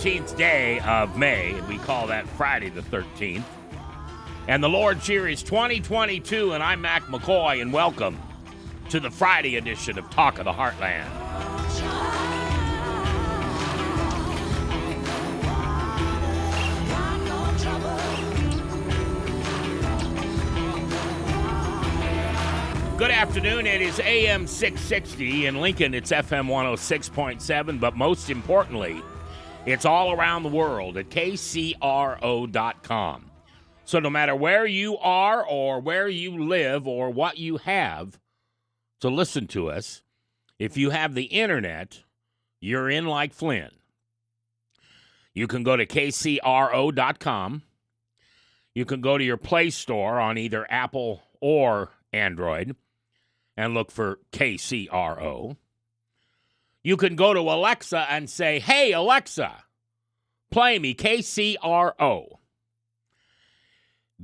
13th day of May. We call that Friday the 13th. And the Lord's year is 2022, and I'm McKoy, and welcome to the Friday edition of Talk of the Heartland. Good afternoon. It is AM 660. In Lincoln, it's FM 106.7. But most importantly, it's all around the world at kcro.com. So no matter where you are or where you live or what you have to listen to us, if you have the internet, you're in like Flynn. You can go to kcro.com. You can go to your Play Store on either Apple or Android and look for KCRO. You can go to Alexa and say, "Hey, Alexa, play me KCRO."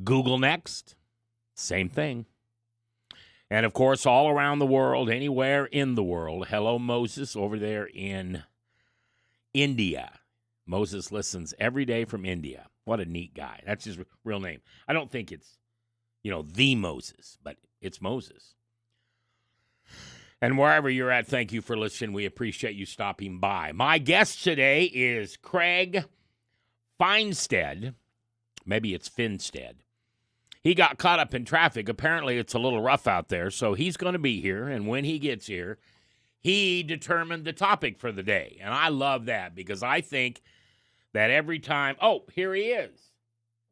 Google next, same thing. And, of course, all around the world, anywhere in the world, hello, Moses, over there in India. Moses listens every day from India. What a neat guy. That's his real name. I don't think it's, the Moses, but it's Moses. And wherever you're at, thank you for listening. We appreciate you stopping by. My guest today is Craig Feinstead. Maybe it's Finstead. He got caught up in traffic. Apparently, it's a little rough out there, so he's going to be here. And when he gets here, he determined the topic for the day. And I love that because I think that every time... Oh, here he is.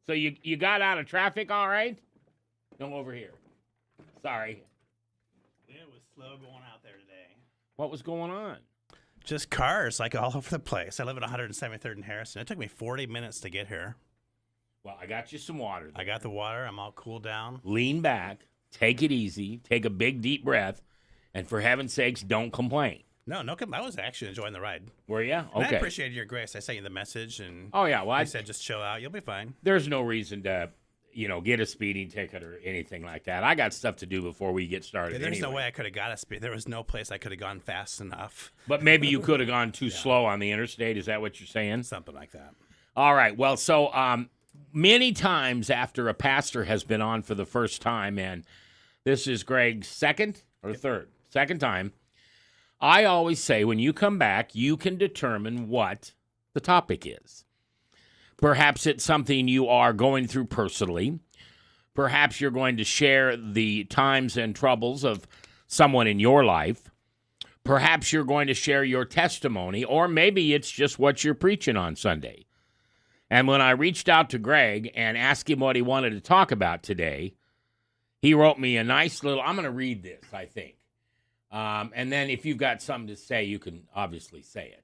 So you got out of traffic all right? No, over here. Sorry. It was slow going out there today. What was going on? Just cars, like all over the place. I live at 173rd and Harrison. It took me 40 minutes to get here. Well, I got you some water there. I got the water. I'm all cooled down. Lean back. Take it easy. Take a big, deep breath. And for heaven's sakes, don't complain. No, I was actually enjoying the ride. Were you? And Okay. I appreciated your grace. I sent you the message, and Oh, yeah. Well, I said just chill out. You'll be fine. there's no reason to, get a speeding ticket or anything like that. I got stuff to do before we get started. There's no anyway. way I could have got a speed. There was no place I could have gone fast enough. But maybe you could have gone too slow on the interstate. Is that what you're saying? Something like that. All right. Well, so many times after a pastor has been on for the first time, and this is Greg's second or third? Second time. I always say when you come back, you can determine what the topic is. Perhaps it's something you are going through personally. Perhaps you're going to share the times and troubles of someone in your life. Perhaps you're going to share your testimony, or maybe it's just what you're preaching on Sunday. And when I reached out to Greg and asked him what he wanted to talk about today, he wrote me a nice little, I'm going to read this, I think. And then if you've got something to say, you can obviously say it.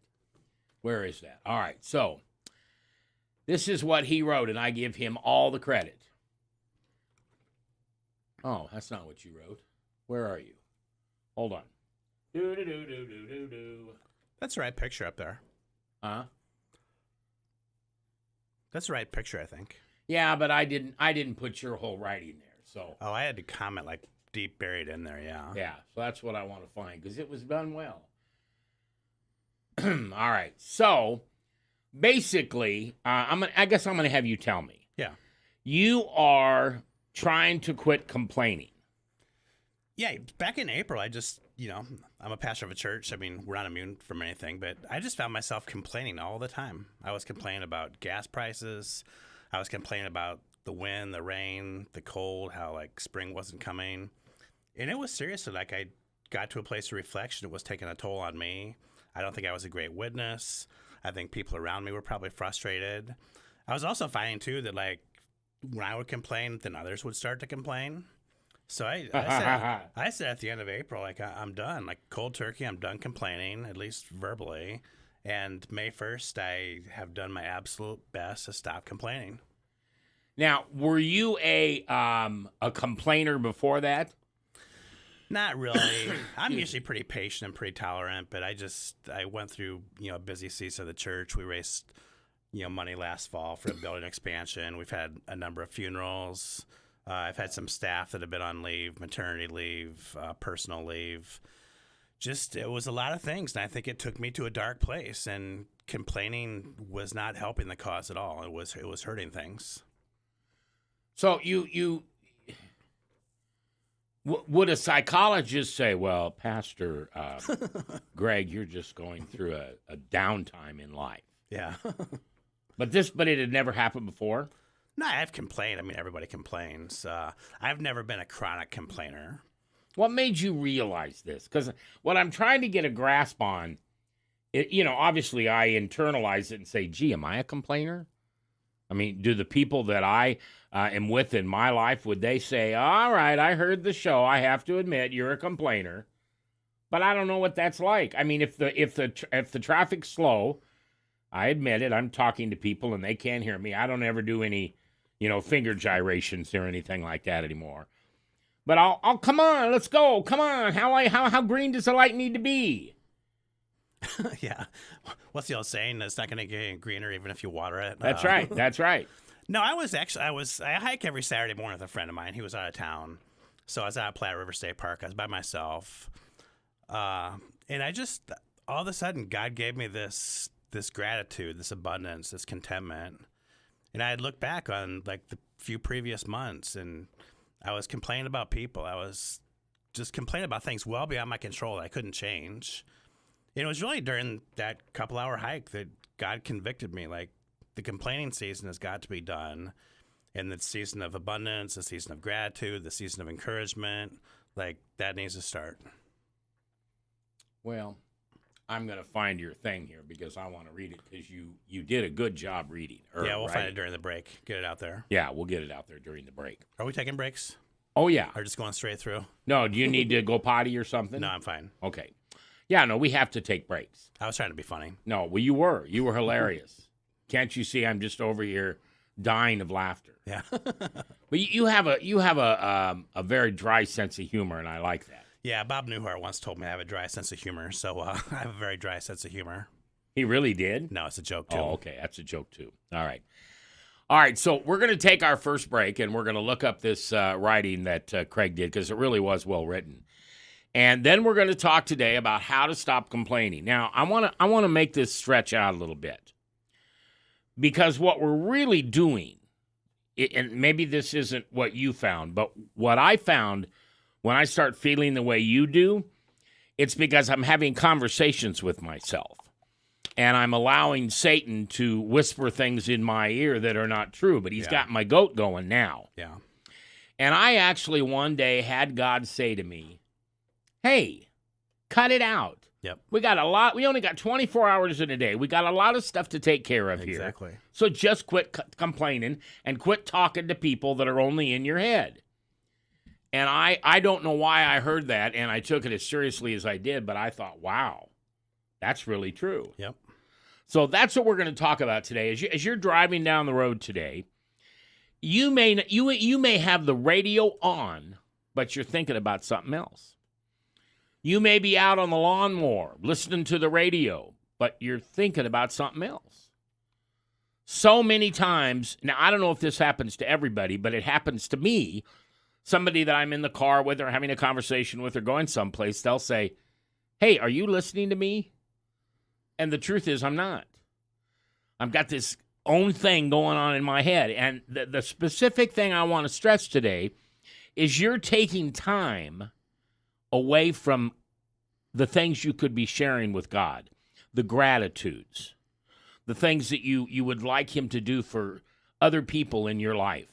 Where is that? All right, so this is what he wrote, and I give him all the credit. Oh, that's not what you wrote. Where are you? Hold on. Do. That's the right picture up there. Huh? That's the right picture, I think. Yeah, but I didn't put your whole writing there, so. Oh, I had to comment like deep buried in there, yeah. Yeah, so that's what I want to find, because it was done well. All right, so basically, I guess I'm going to have you tell me. Yeah. You are trying to quit complaining. Yeah, back in April, I just, I'm a pastor of a church. I mean, we're not immune from anything, but I just found myself complaining all the time. I was complaining about gas prices. I was complaining about the wind, the rain, the cold, how, spring wasn't coming. And it was seriously, I got to a place of reflection. It was taking a toll on me. I don't think I was a great witness. I think people around me were probably frustrated. I was also finding, too, that, when I would complain, then others would start to complain. So I said at the end of April, I'm done. Cold turkey, I'm done complaining, at least verbally. And May 1st, I have done my absolute best to stop complaining. Now, were you a complainer before that? Not really. I'm usually pretty patient and pretty tolerant, but I went through, a busy season of the church. We raised, money last fall for a building expansion. We've had a number of funerals. I've had some staff that have been on leave, maternity leave, personal leave. It was a lot of things, and I think it took me to a dark place. And complaining was not helping the cause at all. It was hurting things. So would a psychologist say, well, Pastor Greg, you're just going through a downtime in life? Yeah. But it had never happened before? No, I've complained. I mean, everybody complains. I've never been a chronic complainer. What made you realize this? Because what I'm trying to get a grasp on, obviously I internalize it and say, gee, am I a complainer? I mean, do the people that I am with in my life, would they say, all right, I heard the show. I have to admit you're a complainer. But I don't know what that's like. I mean, if the traffic's slow, I admit it. I'm talking to people and they can't hear me. I don't ever do any, finger gyrations or anything like that anymore. But I'll come on, let's go. Come on. How green does the light need to be? Yeah. What's the old saying? It's not going to get greener even if you water it. That's right. That's right. No, I hike every Saturday morning with a friend of mine. He was out of town. So I was out at Platte River State Park. I was by myself. And I just, all of a sudden, God gave me this gratitude, this abundance, this contentment. And I had looked back on like the few previous months and I was complaining about people. I was just complaining about things well beyond my control that I couldn't change. And it was really during that couple-hour hike that God convicted me. Like, the complaining season has got to be done. And the season of abundance, the season of gratitude, the season of encouragement, like, that needs to start. Well, I'm going to find your thing here because I want to read it because you did a good job reading. Yeah, we'll find it during the break. Get it out there. Yeah, we'll get it out there during the break. Are we taking breaks? Oh, yeah. Or just going straight through? No, do you need to go potty or something? No, I'm fine. Okay. Yeah, no, we have to take breaks. I was trying to be funny. No, well, you were. You were hilarious. Can't you see I'm just over here dying of laughter? Yeah. But you have a very dry sense of humor, and I like that. Yeah, Bob Newhart once told me I have a dry sense of humor, so I have a very dry sense of humor. He really did? No, it's a joke, too. Oh, okay. That's a joke, too. All right, so we're going to take our first break, and we're going to look up this writing that Craig did because it really was well written. And then we're going to talk today about how to stop complaining. Now, I want to make this stretch out a little bit because what we're really doing, and maybe this isn't what you found, but what I found when I start feeling the way you do, it's because I'm having conversations with myself. And I'm allowing Satan to whisper things in my ear that are not true, but he's got my goat going now. Yeah. And I actually one day had God say to me, hey, cut it out. Yep. We only got 24 hours in a day. We got a lot of stuff to take care of here. Exactly. So just quit complaining and quit talking to people that are only in your head. And I don't know why I heard that, and I took it as seriously as I did, but I thought, wow, that's really true. Yep. So that's what we're going to talk about today. As you're driving down the road today, you may have the radio on, but you're thinking about something else. You may be out on the lawnmower listening to the radio, but you're thinking about something else. So many times, now I don't know if this happens to everybody, but it happens to me. Somebody that I'm in the car with or having a conversation with or going someplace, they'll say, hey, are you listening to me? And the truth is I'm not. I've got this own thing going on in my head. And the specific thing I want to stress today is you're taking time away from the things you could be sharing with God, the gratitudes, the things that you would like him to do for other people in your life.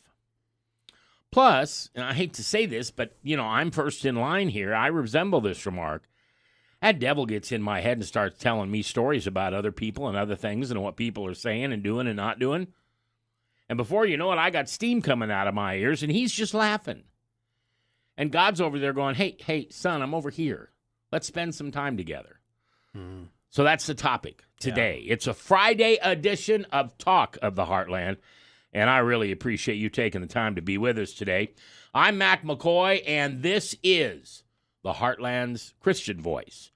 Plus, and I hate to say this, but, I'm first in line here. I resemble this remark. That devil gets in my head and starts telling me stories about other people and other things and what people are saying and doing and not doing. And before you know it, I got steam coming out of my ears, and he's just laughing. And God's over there going, hey, son, I'm over here. Let's spend some time together. Mm. So that's the topic today. Yeah. It's a Friday edition of Talk of the Heartland. And I really appreciate you taking the time to be with us today. I'm Mac McKoy, and this is the Heartland's Christian Voice.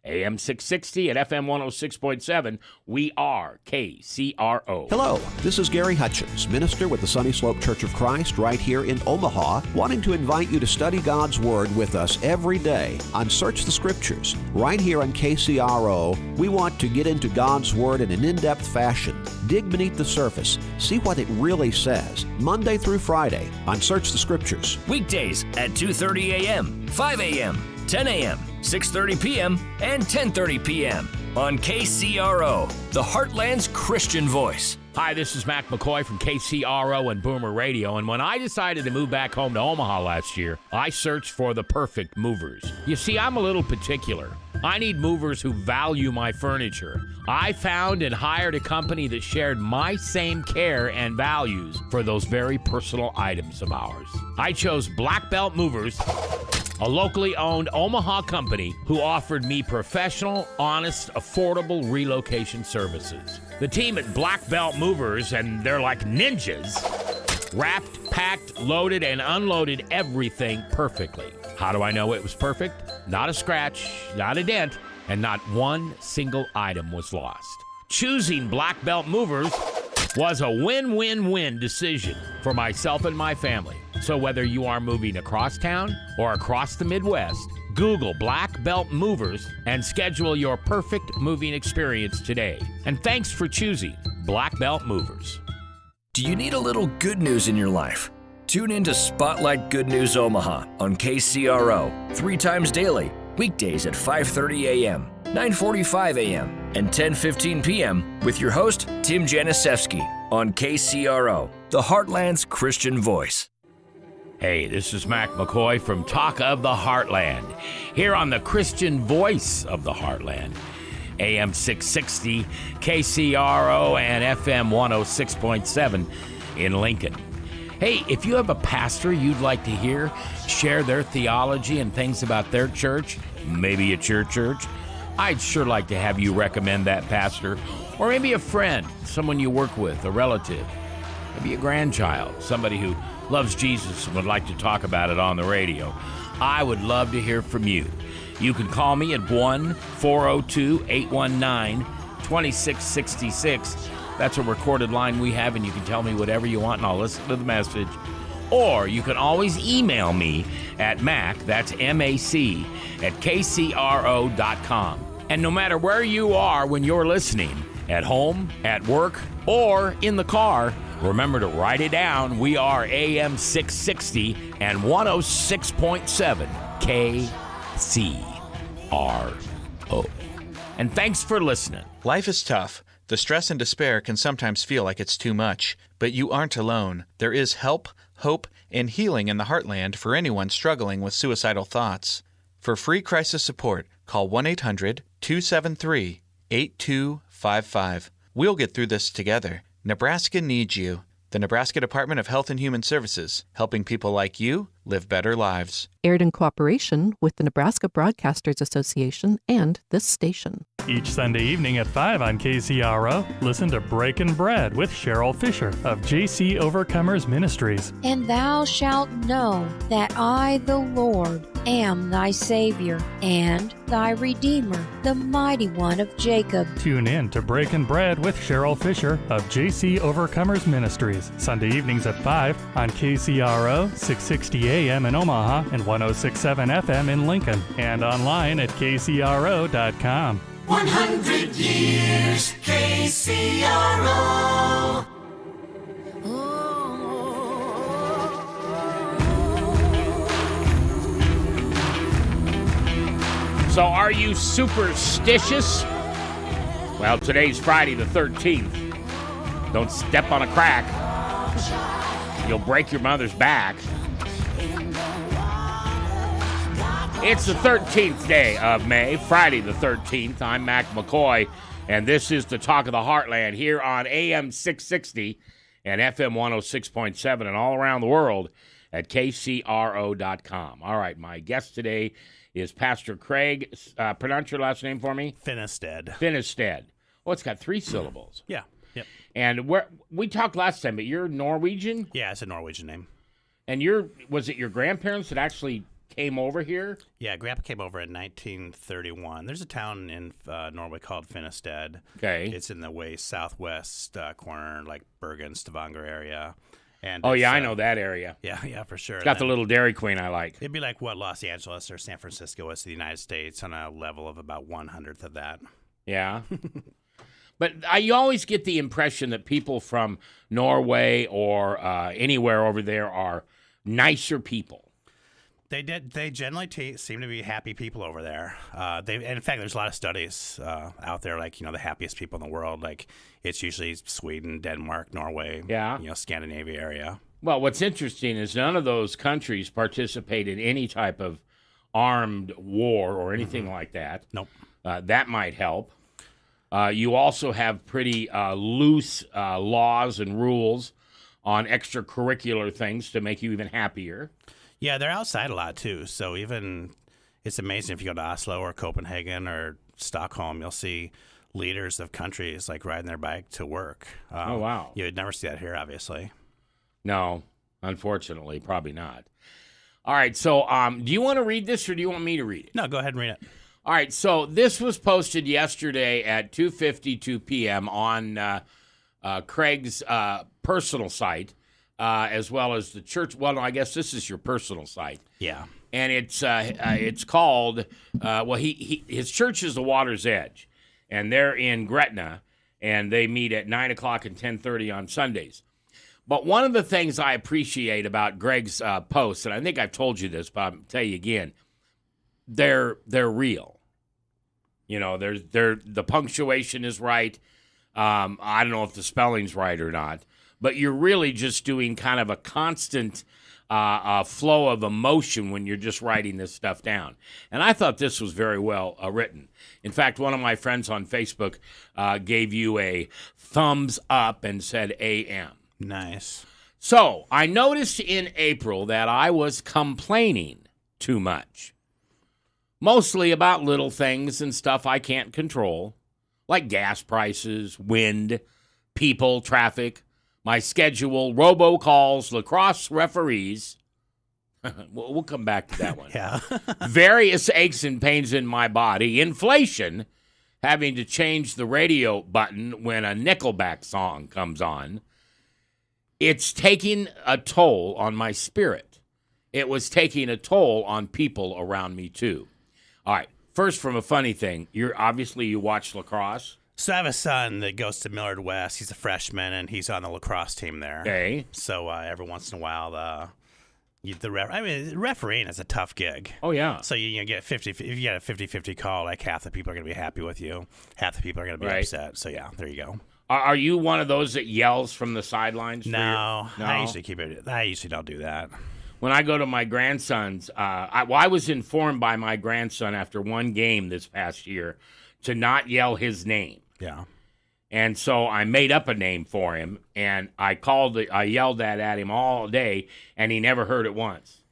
AM 660 and FM 106.7. We are KCRO. Hello, this is Gary Hutchins, minister with the Sunny Slope Church of Christ right here in Omaha, wanting to invite you to study God's Word with us every day on Search the Scriptures. Right here on KCRO, we want to get into God's Word in an in-depth fashion, dig beneath the surface, see what it really says, Monday through Friday on Search the Scriptures. Weekdays at 2:30 a.m., 5 a.m., 10 a.m., 6:30 p.m., and 10:30 p.m. on KCRO, the Heartland's Christian voice. Hi, this is McKoy from KCRO and Boomer Radio, and when I decided to move back home to Omaha last year, I searched for the perfect movers. You see, I'm a little particular. I need movers who value my furniture. I found and hired a company that shared my same care and values for those very personal items of ours. I chose Black Belt Movers, a locally owned Omaha company who offered me professional, honest, affordable relocation services. The team at Black Belt Movers, and they're like ninjas, wrapped, packed, loaded, and unloaded everything perfectly. How do I know it was perfect? Not a scratch, not a dent, and not one single item was lost. Choosing Black Belt Movers was a win-win-win decision for myself and my family. So whether you are moving across town or across the Midwest, Google Black Belt Movers and schedule your perfect moving experience today. And thanks for choosing Black Belt Movers. Do you need a little good news in your life? Tune in to Spotlight Good News Omaha on KCRO 3 times daily, weekdays at 5:30 a.m., 9:45 a.m., and 10:15 p.m. with your host, Tim Janisewski on KCRO, the Heartland's Christian voice. Hey, this is Mac McKoy from Talk of the Heartland, here on the Christian voice of the Heartland, AM 660, KCRO, and FM 106.7 in Lincoln. Hey, if you have a pastor you'd like to hear share their theology and things about their church, maybe at your church, I'd sure like to have you recommend that pastor, or maybe a friend, someone you work with, a relative, maybe a grandchild, somebody who loves Jesus and would like to talk about it on the radio. I would love to hear from you. You can call me at 1-402-819-2666. That's a recorded line we have, and you can tell me whatever you want, and I'll listen to the message. Or you can always email me at Mac, that's M-A-C, at KCRO.com. And no matter where you are when you're listening, at home, at work, or in the car, remember to write it down. We are AM 660 and 106.7 KCRO. And thanks for listening. Life is tough. The stress and despair can sometimes feel like it's too much, but you aren't alone. There is help, hope, and healing in the Heartland for anyone struggling with suicidal thoughts. For free crisis support, call 1-800-273-8255. We'll get through this together. Nebraska needs you. The Nebraska Department of Health and Human Services, helping people like you live better lives. Aired in cooperation with the Nebraska Broadcasters Association and this station. Each Sunday evening at 5 on KCRO, listen to Breaking Bread with Cheryl Fisher of JC Overcomers Ministries. And thou shalt know that I, the Lord, am thy Savior and thy Redeemer, the Mighty One of Jacob. Tune in to Breaking Bread with Cheryl Fisher of JC Overcomers Ministries, Sunday evenings at 5 on KCRO, 660 AM in Omaha and 106.7 FM in Lincoln, and online at KCRO.com. 100 years KCRO. So are you superstitious? Well, today's Friday the 13th. Don't step on a crack. You'll break your mother's back. It's the 13th day of May, Friday the 13th. I'm Mac McKoy, and this is the Talk of the Heartland here on AM 660 and FM 106.7 and all around the world at KCRO.com. All right, my guest today is Pastor Craig. Pronounce your last name for me. Finisted. Finisted. Oh, it's got 3 syllables. Yeah. Yep. And we talked last time, but you're Norwegian? Yeah, it's a Norwegian name. And was it your grandparents that actually came over here? Yeah, Grandpa came over in 1931. There's a town in Norway called Finnestad. Okay. It's in the way southwest corner, like Bergen, Stavanger area. And Oh, yeah, I know that area. Yeah, for sure. It's got the little Dairy Queen I like. It'd be like what Los Angeles or San Francisco is to the United States on a level of about 1/100th of that. Yeah. But you always get the impression that people from Norway or anywhere over there are nicer people. They generally seem to be happy people over there. And in fact, there's a lot of studies out there, like, the happiest people in the world. Like, it's usually Sweden, Denmark, Norway, Scandinavia area. Well, what's interesting is none of those countries participate in any type of armed war or anything like that. Nope. That might help. You also have pretty loose laws and rules on extracurricular things to make you even happier. Yeah, they're outside a lot, too. So it's amazing if you go to Oslo or Copenhagen or Stockholm, you'll see leaders of countries, like, riding their bike to work. Oh, wow. You'd never see that here, obviously. No, unfortunately, probably not. All right, so do you want to read this or do you want me to read it? No, go ahead and read it. All right, so this was posted yesterday at 2:52 p.m. on Craig's personal site, as well as the church. Well, no, I guess this is your personal site. Yeah. And it's called, his church is the Water's Edge, and they're in Gretna, and they meet at 9 o'clock and 10:30 on Sundays. But one of the things I appreciate about Greg's posts, and I think I've told you this, but I'll tell you again, they're real. The punctuation is right. I don't know if the spelling's right or not, but you're really just doing kind of a constant flow of emotion when you're just writing this stuff down. And I thought this was very well written. In fact, one of my friends on Facebook gave you a thumbs up and said AM. Nice. So I noticed in April that I was complaining too much. Mostly about little things and stuff I can't control, like gas prices, wind, people, traffic, my schedule, robocalls, lacrosse referees. We'll come back to that one. Yeah. Various aches and pains in my body, inflation, having to change the radio button when a Nickelback song comes on. It's taking a toll on my spirit. It was taking a toll on people around me, too. All right, first from a funny thing, you watch lacrosse? So I have a son that goes to Millard West. He's a freshman, and he's on the lacrosse team there. Okay. So every once in a while, refereeing is a tough gig. Oh, yeah. So you get 50. If you get a 50-50 call, like half the people are going to be happy with you, half the people are going to be upset. So yeah, there you go. Are you one of those that yells from the sidelines? No, I usually keep it. I usually don't do that. When I go to my grandson's, I was informed by my grandson after one game this past year to not yell his name. Yeah. And so I made up a name for him, and I yelled that at him all day, and he never heard it once.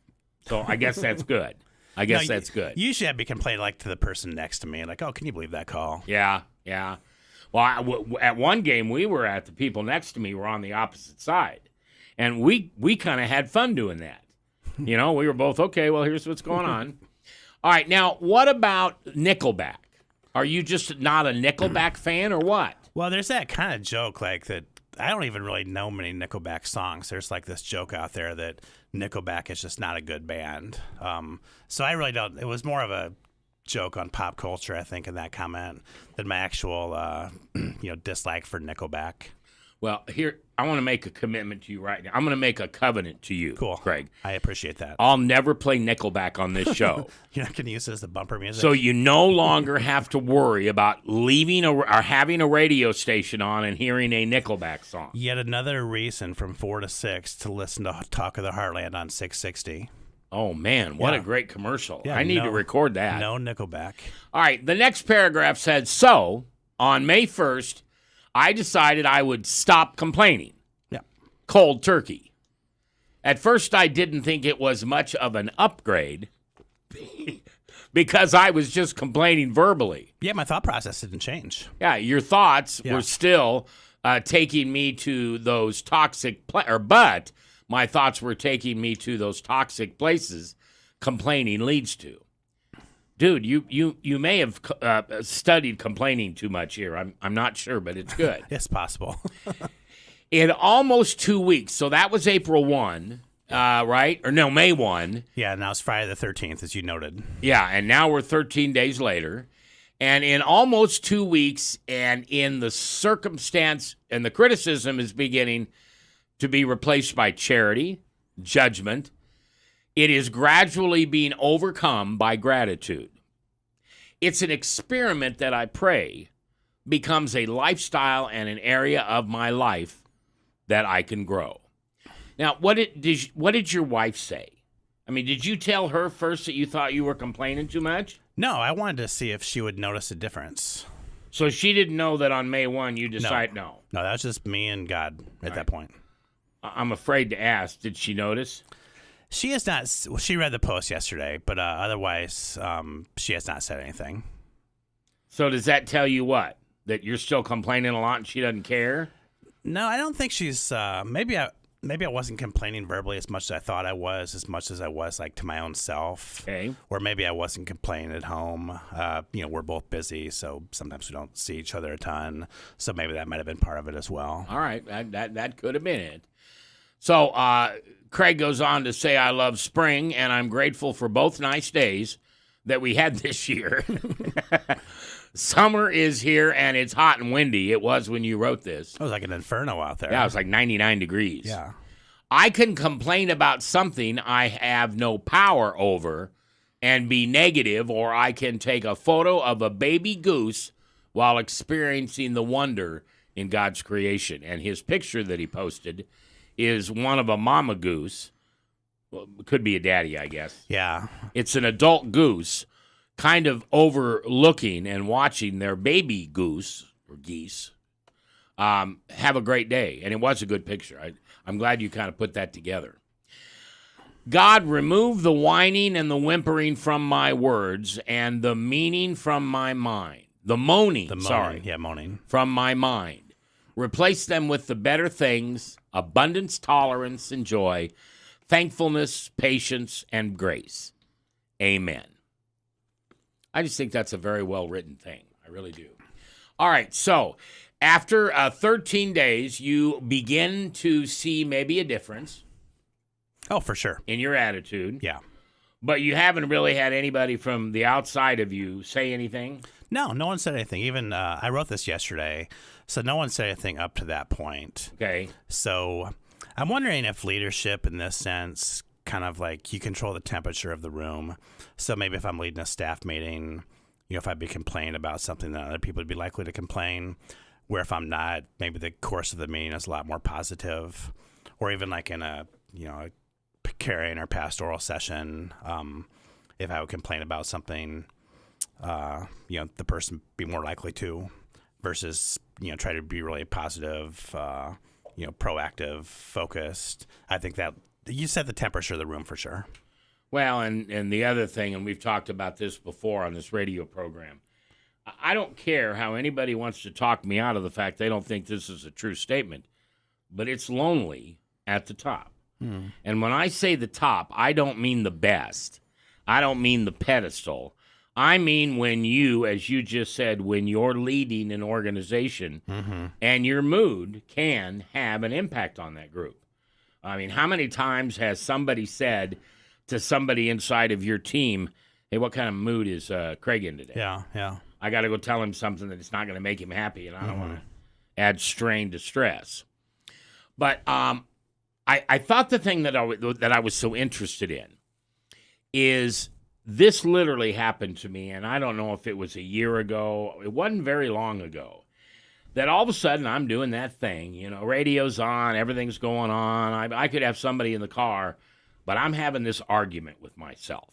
So I guess that's good. That's good. Usually I'd be complaining like to the person next to me, like, oh, can you believe that call? Yeah. Well, at one game we were at, the people next to me were on the opposite side, and we kind of had fun doing that. We were both, okay, well, here's what's going on. All right, now, what about Nickelback? Are you just not a Nickelback fan or what? Well, there's that kind of joke like that. I don't even really know many Nickelback songs. There's like this joke out there that Nickelback is just not a good band. So I really don't. It was more of a joke on pop culture, I think, in that comment than my actual, dislike for Nickelback. Well, here, I want to make a commitment to you right now. I'm going to make a covenant to you, cool, Craig. I appreciate that. I'll never play Nickelback on this show. You're not going to use it as the bumper music? So you no longer have to worry about leaving or having a radio station on and hearing a Nickelback song. Yet another reason from 4 to 6 to listen to Talk of the Heartland on 660. Oh, man, what a great commercial. Yeah, I need to record that. No Nickelback. All right, the next paragraph said, so, on May 1st, I decided I would stop complaining. Yeah. Cold turkey. At first, I didn't think it was much of an upgrade because I was just complaining verbally. Yeah, my thought process didn't change. Yeah, your thoughts were still taking me to those toxic but my thoughts were taking me to those toxic places complaining leads to. Dude, you may have studied complaining too much here. I'm not sure, but it's good. It's possible. In almost 2 weeks, so that was April 1, right? Or no, May 1. Yeah, now it's Friday the 13th, as you noted. Yeah, and now we're 13 days later. And in almost 2 weeks, and in the circumstance, and the criticism is beginning to be replaced by charity, judgment, it is gradually being overcome by gratitude. It's an experiment that I pray becomes a lifestyle and an area of my life that I can grow. Now, what did your wife say? I mean, did you tell her first that you thought you were complaining too much? No, I wanted to see if she would notice a difference. So she didn't know that on May 1 you decided no. No, that was just me and God at that point. I'm afraid to ask. Did she notice? She has not. Well, she read the post yesterday, but otherwise, she has not said anything. So does that tell you what? That you're still complaining a lot and she doesn't care? No, I don't think she's. Maybe I wasn't complaining verbally as much as I thought I was, as much as I was like to my own self. Okay. Or maybe I wasn't complaining at home. We're both busy, so sometimes we don't see each other a ton. So maybe that might have been part of it as well. All right, that could have been it. So Craig goes on to say, I love spring, and I'm grateful for both nice days that we had this year. Summer is here, and it's hot and windy. It was when you wrote this. It was like an inferno out there. Yeah, it was like 99 degrees. Yeah. I can complain about something I have no power over and be negative, or I can take a photo of a baby goose while experiencing the wonder in God's creation. And his picture that he posted is one of a mama goose. Well, it could be a daddy, I guess. Yeah. It's an adult goose kind of overlooking and watching their baby goose or geese have a great day. And it was a good picture. I'm glad you kind of put that together. God, remove the whining and the whimpering from my words and the meaning from my mind. The moaning. Yeah, moaning. From my mind. Replace them with the better things, abundance, tolerance, and joy, thankfulness, patience, and grace. Amen. I just think that's a very well-written thing. I really do. All right, so after 13 days, you begin to see maybe a difference. Oh, for sure. In your attitude. Yeah. But you haven't really had anybody from the outside of you say anything? No one said anything. Even I wrote this yesterday, so no one said anything up to that point. Okay. So I'm wondering if leadership in this sense, kind of like you control the temperature of the room. So maybe if I'm leading a staff meeting, if I'd be complaining about something that other people would be likely to complain, where if I'm not, maybe the course of the meeting is a lot more positive. Or even like in a carrying or pastoral session, if I would complain about something, the person be more likely to, versus try to be really positive, proactive, focused. I think that you set the temperature of the room for sure. Well, and the other thing, and we've talked about this before on this radio program, I don't care how anybody wants to talk me out of the fact they don't think this is a true statement, but it's lonely at the top. And when I say the top, I don't mean the best. I don't mean the pedestal. I mean when you, as you just said, when you're leading an organization and your mood can have an impact on that group. I mean, how many times has somebody said to somebody inside of your team, hey, what kind of mood is Craig in today? Yeah. I got to go tell him something that it's not going to make him happy, and I don't want to add strain to stress. But I thought the thing that I was so interested in is this literally happened to me, and I don't know if it was a year ago. It wasn't very long ago that all of a sudden I'm doing that thing. Radio's on, everything's going on. I could have somebody in the car, but I'm having this argument with myself.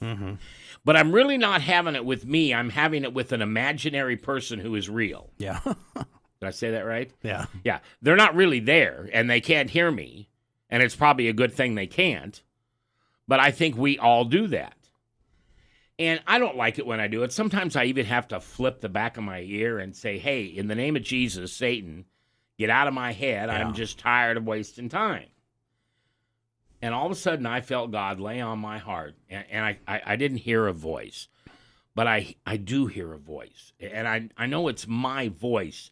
But I'm really not having it with me. I'm having it with an imaginary person who is real. Yeah. Did I say that right? Yeah. Yeah. They're not really there, and they can't hear me, and it's probably a good thing they can't. But I think we all do that. And I don't like it when I do it. Sometimes I even have to flip the back of my ear and say, hey, in the name of Jesus, Satan, get out of my head. Yeah. I'm just tired of wasting time. And all of a sudden, I felt God lay on my heart, and I didn't hear a voice, but I do hear a voice. And I know it's my voice,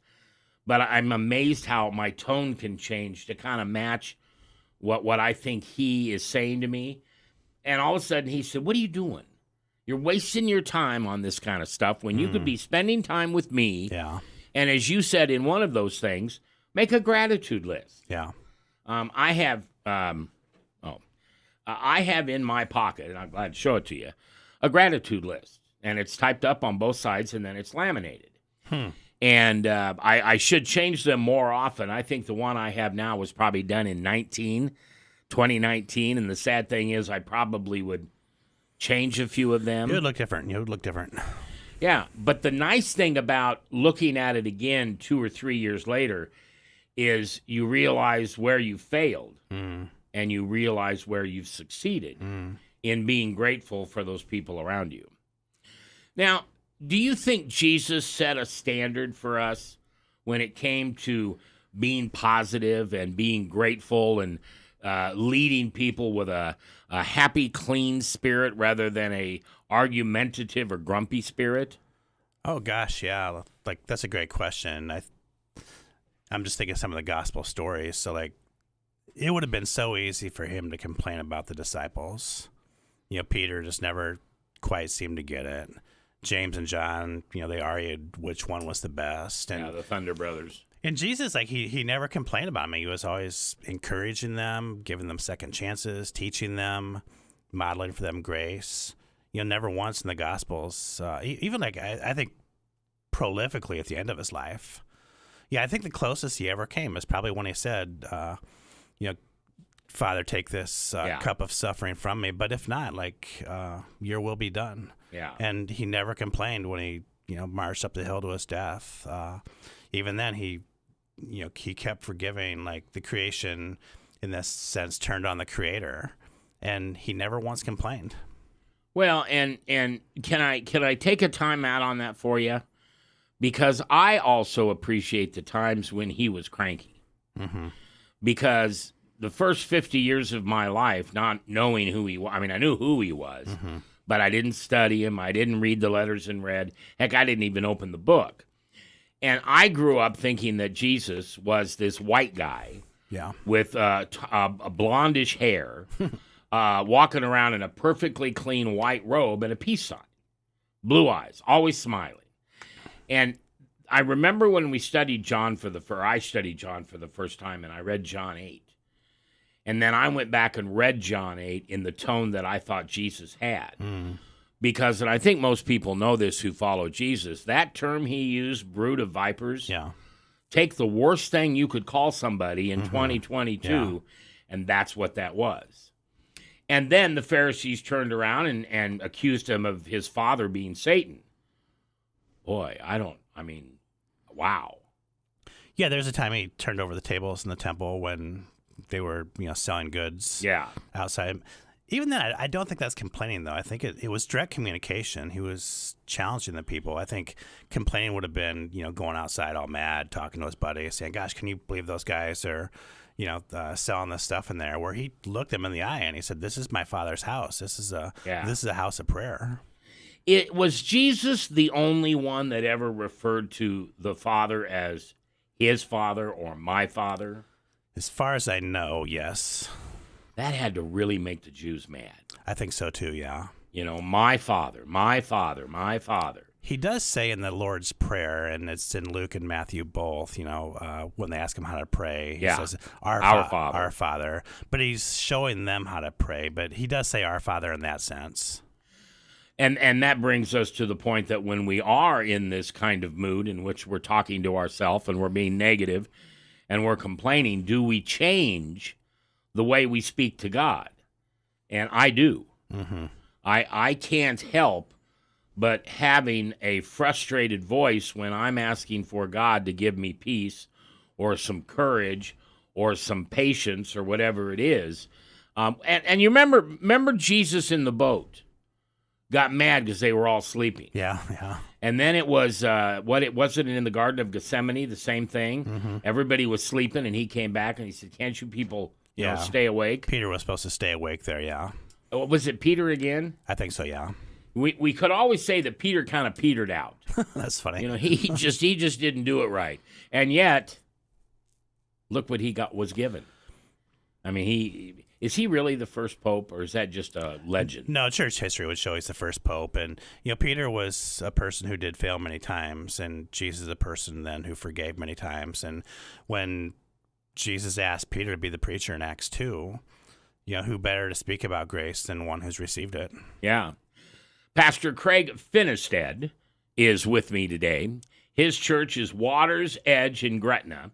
but I'm amazed how my tone can change to kind of match what I think he is saying to me. And all of a sudden, he said, "What are you doing? You're wasting your time on this kind of stuff when you could be spending time with me." Yeah. And as you said in one of those things, make a gratitude list. Yeah. I have in my pocket, and I'm glad to show it to you, a gratitude list. And it's typed up on both sides, and then it's laminated. And I should change them more often. I think the one I have now was probably done in 2019. And the sad thing is I probably would change a few of them. It would look different. Yeah, but the nice thing about looking at it again 2 or 3 years later is you realize where you failed and you realize where you've succeeded in being grateful for those people around you. Now, do you think Jesus set a standard for us when it came to being positive and being grateful and leading people with a happy, clean spirit rather than a argumentative or grumpy spirit? Oh gosh, yeah. Like that's a great question. I'm just thinking of some of the gospel stories. So like, it would have been so easy for him to complain about the disciples. You know, Peter just never quite seemed to get it. James and John, you know, they argued which one was the best. And yeah, the Thunder Brothers. And Jesus, like he never complained about me. He was always encouraging them, giving them second chances, teaching them, modeling for them grace. You know, never once in the Gospels, even like I think prolifically at the end of his life. Yeah, I think the closest he ever came is probably when he said, you know, Father, take this cup of suffering from me, but if not, like your will be done. Yeah. And he never complained when he, you know, marched up the hill to his death. Even then, he kept forgiving. Like the creation, in this sense, turned on the Creator, and he never once complained. Well, and can I take a time out on that for you? Because I also appreciate the times when he was cranky. Mm-hmm. Because the first 50 years of my life, not knowing who he was, I mean, I knew who he was, but I didn't study him. I didn't read the letters in red. Heck, I didn't even open the book. And I grew up thinking that Jesus was this white guy with a blondish hair, walking around in a perfectly clean white robe and a peace sign, blue eyes, always smiling. And I remember when we studied John I studied John for the first time, and I read John 8. And then I went back and read John 8 in the tone that I thought Jesus had. Because, and I think most people know this who follow Jesus, that term he used, brood of vipers, take the worst thing you could call somebody in 2022, and that's what that was. And then the Pharisees turned around and accused him of his father being Satan. Boy, wow. Yeah, there's a time he turned over the tables in the temple when they were, you know, selling goods outside. Even then, I don't think that's complaining, though. I think it was direct communication. He was challenging the people. I think complaining would have been, you know, going outside all mad, talking to his buddy, saying, gosh, can you believe those guys are, you know, selling this stuff in there? Where he looked them in the eye and he said, this is my Father's house. This is a house of prayer. Was Jesus the only one that ever referred to the Father as his Father or my Father? As far as I know, yes. That had to really make the Jews mad. I think so too, yeah. You know, my Father, my Father, my Father. He does say in the Lord's Prayer, and it's in Luke and Matthew both, you know, when they ask him how to pray, he says, Our Father. Our Father. But he's showing them how to pray, but he does say Our Father in that sense. And that brings us to the point that when we are in this kind of mood in which we're talking to ourselves and we're being negative and we're complaining, do we change the way we speak to God? And I do. I can't help but having a frustrated voice when I'm asking for God to give me peace or some courage or some patience or whatever it is. And you remember Jesus in the boat got mad because they were all sleeping. Yeah. And then it was, wasn't it in the Garden of Gethsemane, the same thing? Everybody was sleeping, and he came back and he said, can't you people Yeah. stay awake. Peter was supposed to stay awake there, yeah. Oh, was it Peter again? I think so, yeah. We could always say that Peter kind of petered out. That's funny. He just didn't do it right. And yet, look what he was given. I mean, is he really the first pope, or is that just a legend? No, church history would show he's the first pope. And, Peter was a person who did fail many times, and Jesus is a person then who forgave many times. And when Jesus asked Peter to be the preacher in Acts 2, who better to speak about grace than one who's received it? Yeah. Pastor Craig Finistad is with me today. His church is Water's Edge in Gretna,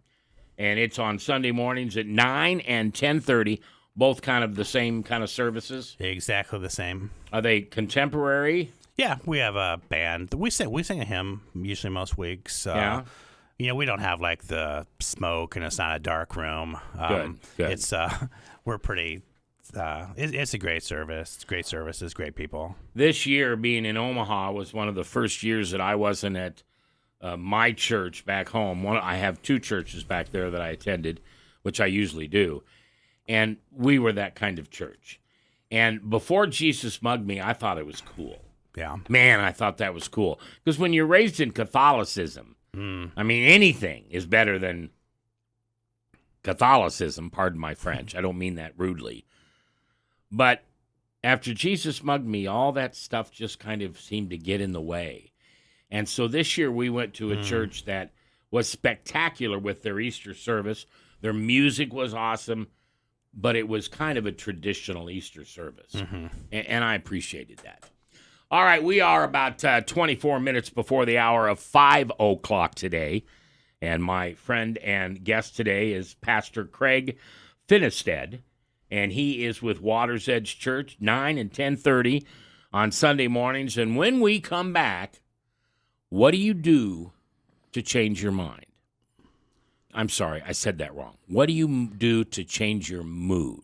and it's on Sunday mornings at 9 and 10:30. Both kind of the same kind of services. Exactly the same. Are they contemporary? Yeah, we have a band. We sing a hymn usually most weeks. Yeah. We don't have like the smoke, and it's not a dark room. Good. It's we're pretty. It's a great service. Great services, great people. This year, being in Omaha, was one of the first years that I wasn't at my church back home. I have 2 churches back there that I attended, which I usually do. And we were that kind of church. And before Jesus mugged me, I thought it was cool. Yeah. Man, I thought that was cool. Because when you're raised in Catholicism, I mean, anything is better than Catholicism, pardon my French. I don't mean that rudely. But after Jesus mugged me, all that stuff just kind of seemed to get in the way. And so this year we went to a church that was spectacular with their Easter service. Their music was awesome, but it was kind of a traditional Easter service. And I appreciated that. All right, we are about 24 minutes before the hour of 5 o'clock today. And my friend and guest today is Pastor Craig Finistad. And he is with Water's Edge Church, 9 and 10:30 on Sunday mornings. And when we come back, what do you do to change your mind? I'm sorry, I said that wrong. What do you do to change your mood?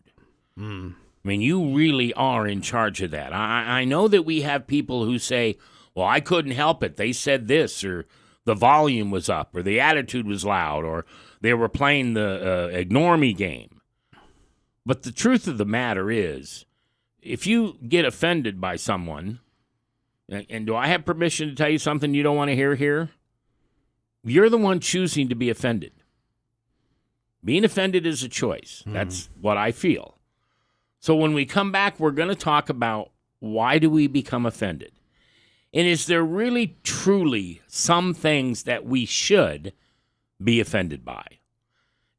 I mean, you really are in charge of that. I know that we have people who say, well, I couldn't help it. They said this, or the volume was up, or the attitude was loud, or they were playing the ignore me game. But the truth of the matter is, if you get offended by someone, and do I have permission to tell you something you don't want to hear here? You're the one choosing to be offended. Being offended is a choice. That's what I feel. So when we come back, we're going to talk about why do we become offended? And is there really, truly some things that we should be offended by?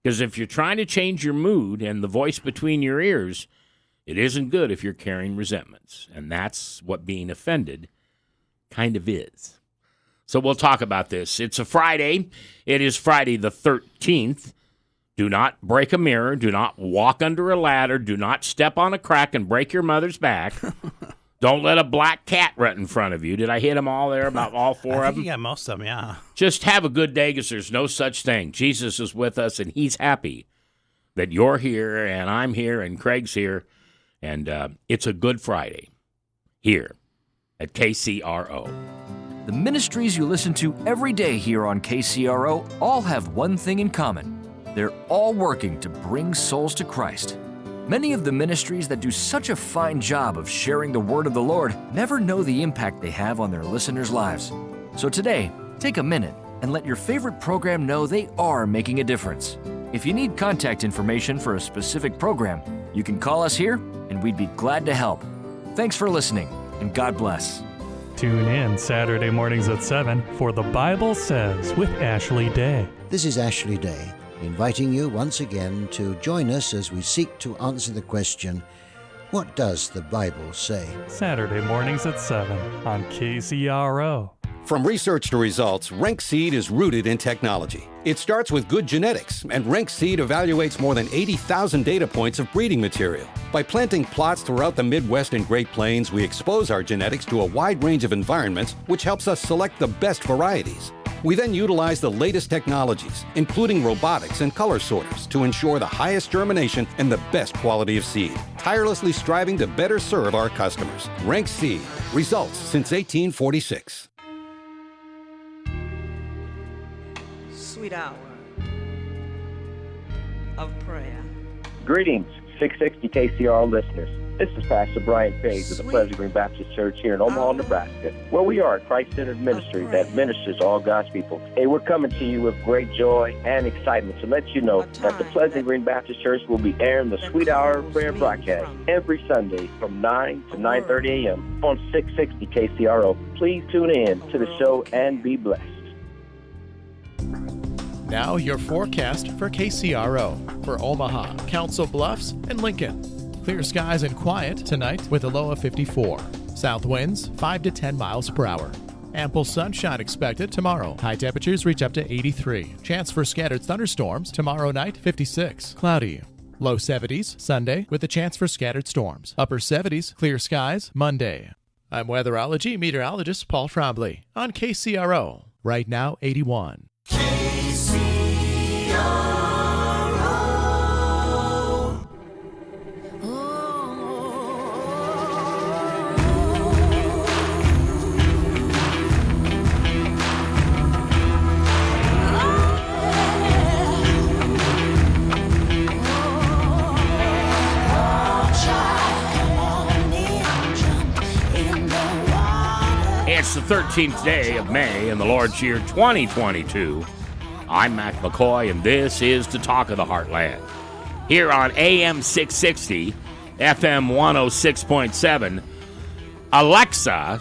Because if you're trying to change your mood and the voice between your ears, it isn't good if you're carrying resentments. And that's what being offended kind of is. So we'll talk about this. It's a Friday. It is Friday the 13th. Do not break a mirror. Do not walk under a ladder. Do not step on a crack and break your mother's back. Don't let a black cat run in front of you. Did I hit them all there, about all 4 of them? Yeah, most of them, yeah. Just have a good day, because there's no such thing. Jesus is with us, and he's happy that you're here, and I'm here, and Craig's here. And it's a good Friday here at KCRO. The ministries you listen to every day here on KCRO all have one thing in common. They're all working to bring souls to Christ. Many of the ministries that do such a fine job of sharing the word of the Lord never know the impact they have on their listeners' lives. So today, take a minute and let your favorite program know they are making a difference. If you need contact information for a specific program, you can call us here and we'd be glad to help. Thanks for listening, and God bless. Tune in Saturday mornings at 7 for The Bible Says with Ashley Day. This is Ashley Day, inviting you once again to join us as we seek to answer the question, what does the Bible say? Saturday mornings at 7 on KCRO. From research to results, Rank Seed is rooted in technology. It starts with good genetics, and Rank Seed evaluates more than 80,000 data points of breeding material. By planting plots throughout the Midwest and Great Plains, we expose our genetics to a wide range of environments, which helps us select the best varieties. We then utilize the latest technologies, including robotics and color sorters, to ensure the highest germination and the best quality of seed, tirelessly striving to better serve our customers. Rank Seed. Results since 1846. Sweet hour of prayer. Greetings, 660 KCR listeners. This is Pastor Brian Page of the Pleasant Green Baptist Church here in Omaha, Nebraska, where we are a Christ-centered ministry that ministers to all God's people. Hey, we're coming to you with great joy and excitement to let you know that the Pleasant Green Baptist Church will be airing the Sweet Hour of Prayer broadcast every Sunday from 9 to 9:30 a.m. on 660 KCRO. Please tune in to the show and be blessed. Now your forecast for KCRO for Omaha, Council Bluffs, and Lincoln. Clear skies and quiet tonight with a low of 54. South winds 5 to 10 miles per hour. Ample sunshine expected tomorrow. High temperatures reach up to 83. Chance for scattered thunderstorms tomorrow night, 56. Cloudy. Low 70s Sunday with a chance for scattered storms. Upper 70s, clear skies Monday. I'm weatherology meteorologist Paul Trombley on KCRO. Right now, 81. It's the 13th day of May in the Lord's year 2022. I'm Mac McKoy, and this is the Talk of the Heartland. Here on AM 660, FM 106.7, Alexa,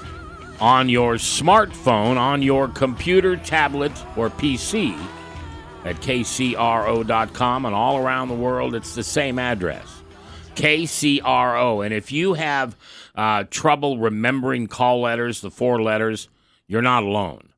on your smartphone, on your computer, tablet, or PC, at kcro.com, and all around the world, it's the same address, KCRO. And if you have trouble remembering call letters, the 4 letters, you're not alone.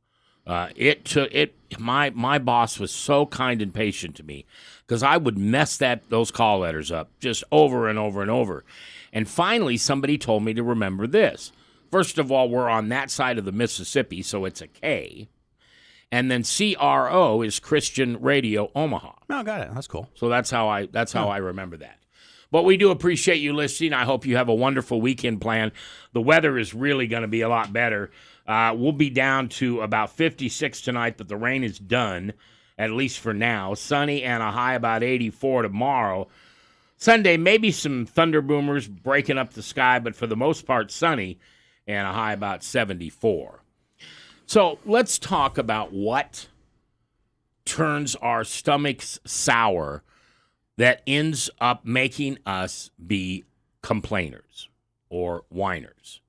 My boss was so kind and patient to me because I would mess those call letters up just over and over and over. And finally, somebody told me to remember this. First of all, we're on that side of the Mississippi, so it's a K. And then CRO is Christian Radio Omaha. Oh, got it. That's cool. So that's how I remember that. But we do appreciate you listening. I hope you have a wonderful weekend plan. The weather is really going to be a lot better. We'll be down to about 56 tonight, but the rain is done, at least for now. Sunny and a high about 84 tomorrow. Sunday, maybe some thunder boomers breaking up the sky, but for the most part, sunny and a high about 74. So let's talk about what turns our stomachs sour that ends up making us be complainers or whiners.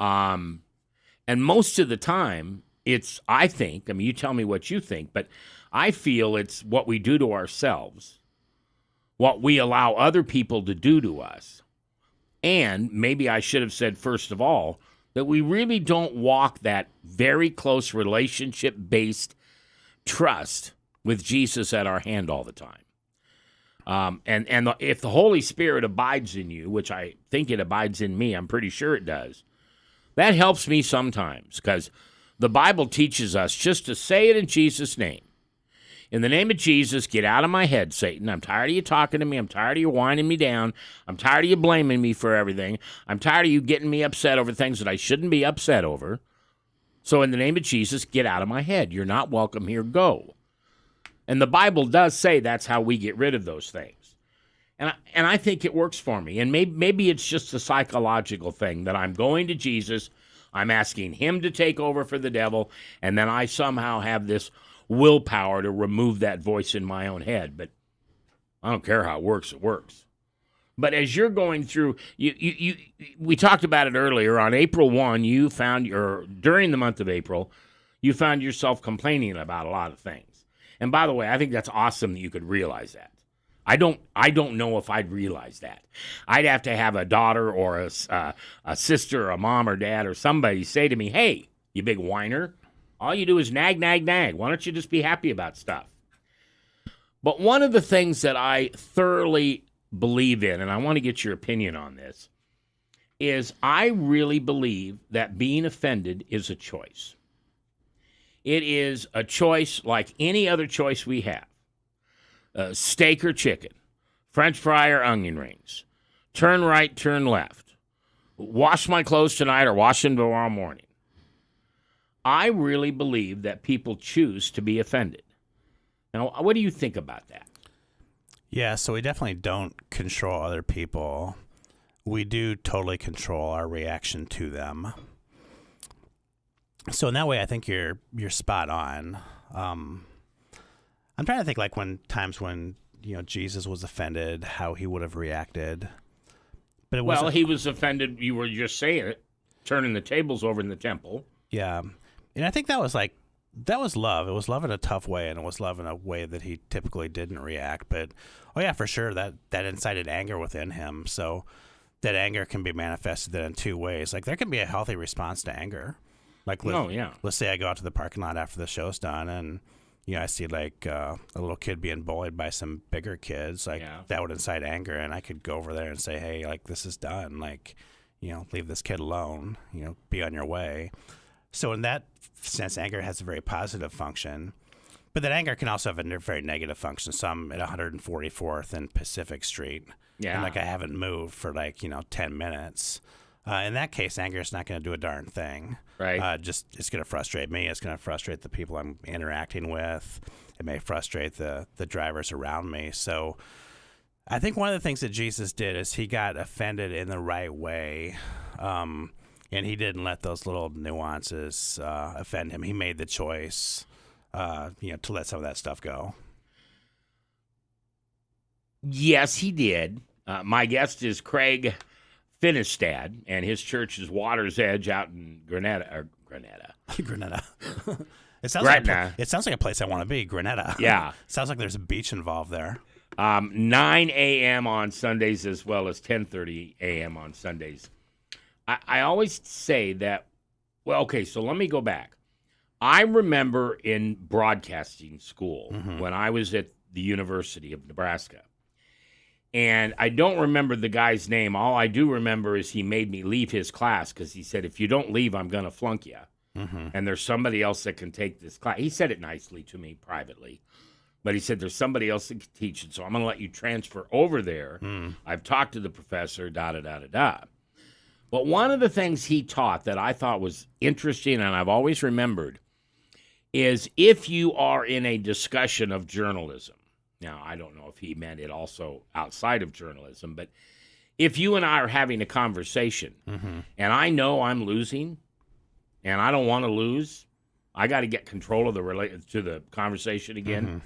And most of the time, I think, you tell me what you think, but I feel it's what we do to ourselves, what we allow other people to do to us, and maybe I should have said first of all, that we really don't walk that very close relationship-based trust with Jesus at our hand all the time. If the Holy Spirit abides in you, which I think it abides in me, I'm pretty sure it does, that helps me sometimes because the Bible teaches us just to say it in Jesus' name. In the name of Jesus, get out of my head, Satan. I'm tired of you talking to me. I'm tired of you winding me down. I'm tired of you blaming me for everything. I'm tired of you getting me upset over things that I shouldn't be upset over. So in the name of Jesus, get out of my head. You're not welcome here. Go. And the Bible does say that's how we get rid of those things. And I think it works for me. And maybe it's just a psychological thing that I'm going to Jesus, I'm asking him to take over for the devil, and then I somehow have this willpower to remove that voice in my own head. But I don't care how it works, it works. But as you're going through, we talked about it earlier, on April 1, during the month of April, you found yourself complaining about a lot of things. And by the way, I think that's awesome that you could realize that. I don't know if I'd realize that. I'd have to have a daughter or a sister or a mom or dad or somebody say to me, hey, you big whiner, all you do is nag, nag, nag. Why don't you just be happy about stuff? But one of the things that I thoroughly believe in, and I want to get your opinion on this, is I really believe that being offended is a choice. It is a choice like any other choice we have. Steak or chicken, French fry or onion rings, turn right, turn left, wash my clothes tonight or wash them tomorrow morning. I really believe that people choose to be offended. Now, what do you think about that? Yeah, so we definitely don't control other people. We do totally control our reaction to them. So in that way, I think you're spot on. I'm trying to think like when Jesus was offended, how he would have reacted. But he was offended. You were just saying it, turning the tables over in the temple. Yeah, and I think that was love. It was love in a tough way, and it was love in a way that he typically didn't react. But for sure, that incited anger within him. So that anger can be manifested in two ways. Like there can be a healthy response to anger. Like let's say I go out to the parking lot after the show's done, and I see like a little kid being bullied by some bigger kids. Like that would incite anger, and I could go over there and say, hey, like this is done. Like leave this kid alone. Be on your way. So in that sense, anger has a very positive function. But that anger can also have a very negative function. So I'm at 144th and Pacific Street. Yeah. And like I haven't moved for 10 minutes. In that case, anger is not going to do a darn thing. Right. It's going to frustrate me. It's going to frustrate the people I'm interacting with. It may frustrate the drivers around me. So I think one of the things that Jesus did is he got offended in the right way. And he didn't let those little nuances offend him. He made the choice, to let some of that stuff go. Yes, he did. My guest is Craig Finistad, and his church is Water's Edge out in Grenada. Grenada. It sounds like a place I want to be, Grenada. Yeah. Sounds like there's a beach involved there. 9 a.m. on Sundays as well as 10:30 a.m. on Sundays. I always say that, so let me go back. I remember in broadcasting school when I was at the University of Nebraska, and I don't remember the guy's name. All I do remember is he made me leave his class because he said, if you don't leave, I'm going to flunk you. And there's somebody else that can take this class. He said it nicely to me privately, but he said, there's somebody else that can teach it, so I'm going to let you transfer over there. I've talked to the professor, da-da-da-da-da. But one of the things he taught that I thought was interesting and I've always remembered is if you are in a discussion of journalism, now I don't know if he meant it also outside of journalism, but if you and I are having a conversation and I know I'm losing and I don't want to lose, I got to get control of the conversation again.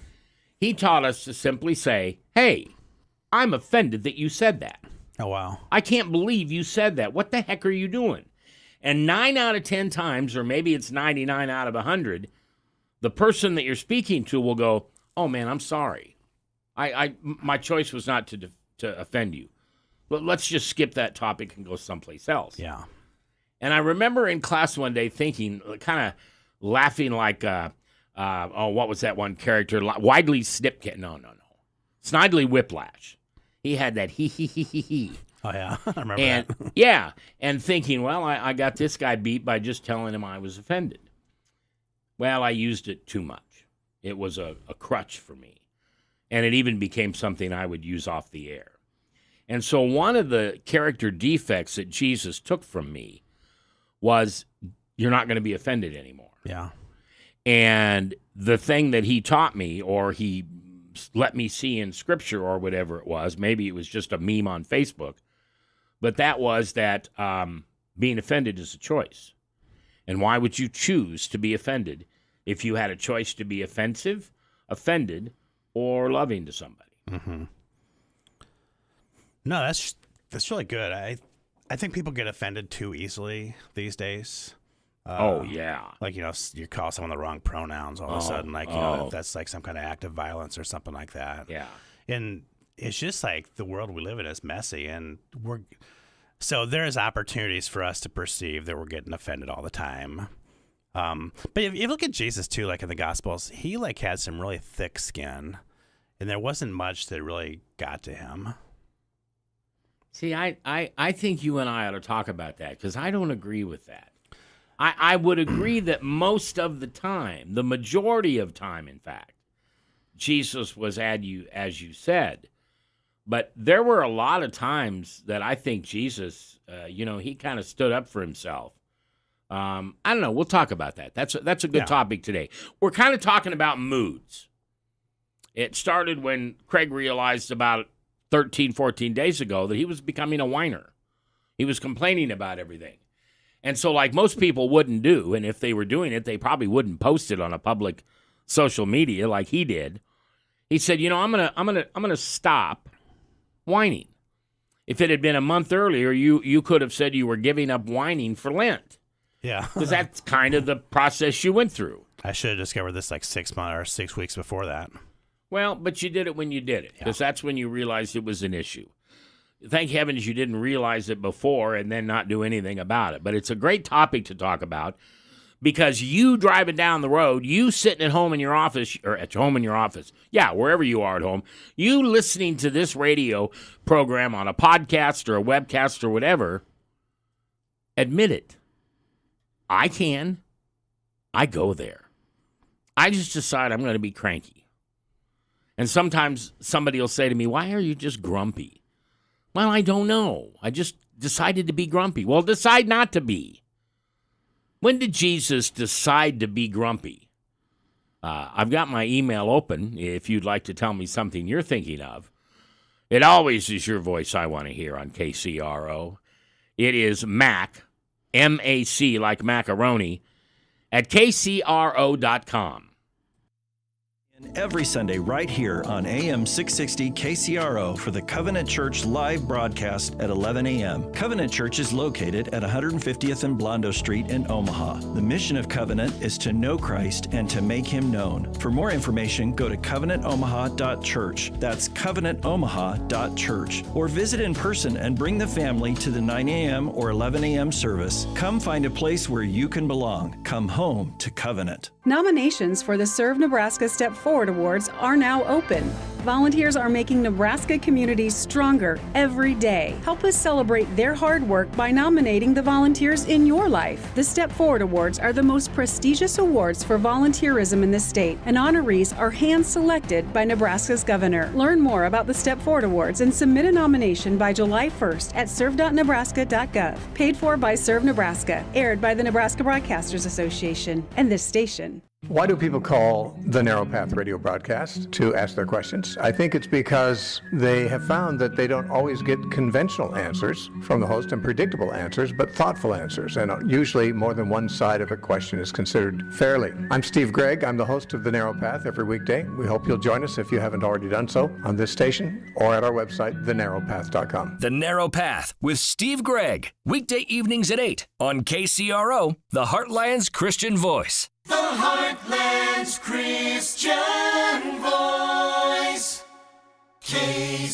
He taught us to simply say, hey, I'm offended that you said that. Oh, wow. I can't believe you said that. What the heck are you doing? And 9 out of 10 times, or maybe it's 99 out of 100, the person that you're speaking to will go, oh, man, I'm sorry. My choice was not to offend you. But let's just skip that topic and go someplace else. Yeah. And I remember in class one day thinking, kind of laughing like, what was that one character? Widely Snipkin. No. Snidely Whiplash. He had that he. Oh, yeah. I remember that. Yeah. And thinking, well, I got this guy beat by just telling him I was offended. Well, I used it too much. It was a crutch for me. And it even became something I would use off the air. And so one of the character defects that Jesus took from me was you're not going to be offended anymore. Yeah. And the thing that he taught me, or he let me see in Scripture or whatever it was, maybe it was just a meme on Facebook, but that was that being offended is a choice. And why would you choose to be offended if you had a choice to be offensive, offended, or loving to somebody? No, that's really good. I think people get offended too easily these days. Yeah. Like, you call someone the wrong pronouns all of a sudden, like, that's like some kind of act of violence or something like that. Yeah. And it's just like the world we live in is messy, and so there's opportunities for us to perceive that we're getting offended all the time. But if you look at Jesus too, like in the Gospels, he like had some really thick skin, and there wasn't much that really got to him. See, I think you and I ought to talk about that because I don't agree with that. I would agree that most of the time, the majority of time, in fact, Jesus was as you said. But there were a lot of times that I think Jesus, he kind of stood up for himself. I don't know. We'll talk about that. That's a good topic today. We're kind of talking about moods. It started when Craig realized about 13, 14 days ago that he was becoming a whiner. He was complaining about everything. And so like most people wouldn't do, and if they were doing it, they probably wouldn't post it on a public social media like he did. He said, I'm gonna stop whining. If it had been a month earlier, you could have said you were giving up whining for Lent. Yeah. Because that's kind of the process you went through. I should have discovered this like 6 months or 6 weeks before that. Well, but you did it when you did it, because that's when you realized it was an issue. Thank heavens you didn't realize it before and then not do anything about it. But it's a great topic to talk about, because you driving down the road, you sitting at home in your office, or at home in your office, wherever you are at home, you listening to this radio program on a podcast or a webcast or whatever, admit it. I can. I go there. I just decide I'm going to be cranky. And sometimes somebody will say to me, why are you just grumpy? Well, I don't know. I just decided to be grumpy. Well, decide not to be. When did Jesus decide to be grumpy? I've got my email open if you'd like to tell me something you're thinking of. It always is your voice I want to hear on KCRO. It is Mac, M-A-C, like macaroni, at kcro.com. Every Sunday right here on AM 660 KCRO for the Covenant Church live broadcast at 11 a.m. Covenant Church is located at 150th and Blondo Street in Omaha. The mission of Covenant is to know Christ and to make him known. For more information, go to covenantomaha.church. That's covenantomaha.church. Or visit in person and bring the family to the 9 a.m. or 11 a.m. service. Come find a place where you can belong. Come home to Covenant. Nominations for the Serve Nebraska Step Forward Awards are now open. Volunteers are making Nebraska communities stronger every day. Help us celebrate their hard work by nominating the volunteers in your life. The Step Forward Awards are the most prestigious awards for volunteerism in the state, and honorees are hand-selected by Nebraska's governor. Learn more about the Step Forward Awards and submit a nomination by July 1st at serve.nebraska.gov. Paid for by Serve Nebraska. Aired by the Nebraska Broadcasters Association and this station. Why do people call the Narrow Path radio broadcast to ask their questions? I think it's because they have found that they don't always get conventional answers from the host and predictable answers, but thoughtful answers. And usually more than one side of a question is considered fairly. I'm Steve Gregg. I'm the host of the Narrow Path every weekday. We hope you'll join us if you haven't already done so on this station or at our website, thenarrowpath.com. The Narrow Path with Steve Gregg. Weekday evenings at 8 on KCRO, the Heartland's Christian voice. The Heartland's Christian voice, KCRO.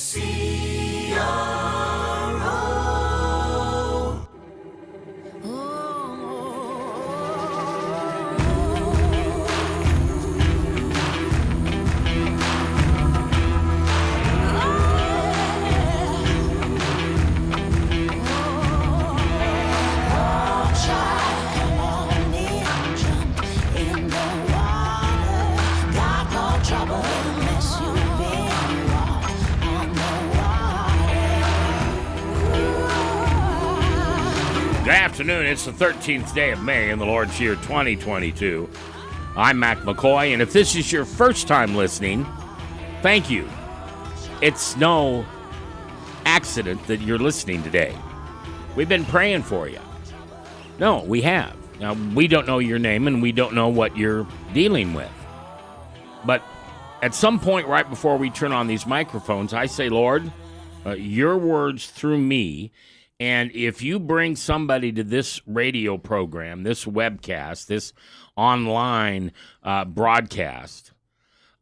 Good afternoon. It's the 13th day of May in the Lord's year 2022. I'm Mac McKoy, and if this is your first time listening, thank you. It's no accident that you're listening today. We've been praying for you. No, we have. Now, we don't know your name, and we don't know what you're dealing with. But at some point right before we turn on these microphones, I say, Lord, your words through me. And if you bring somebody to this radio program, this webcast, this online broadcast,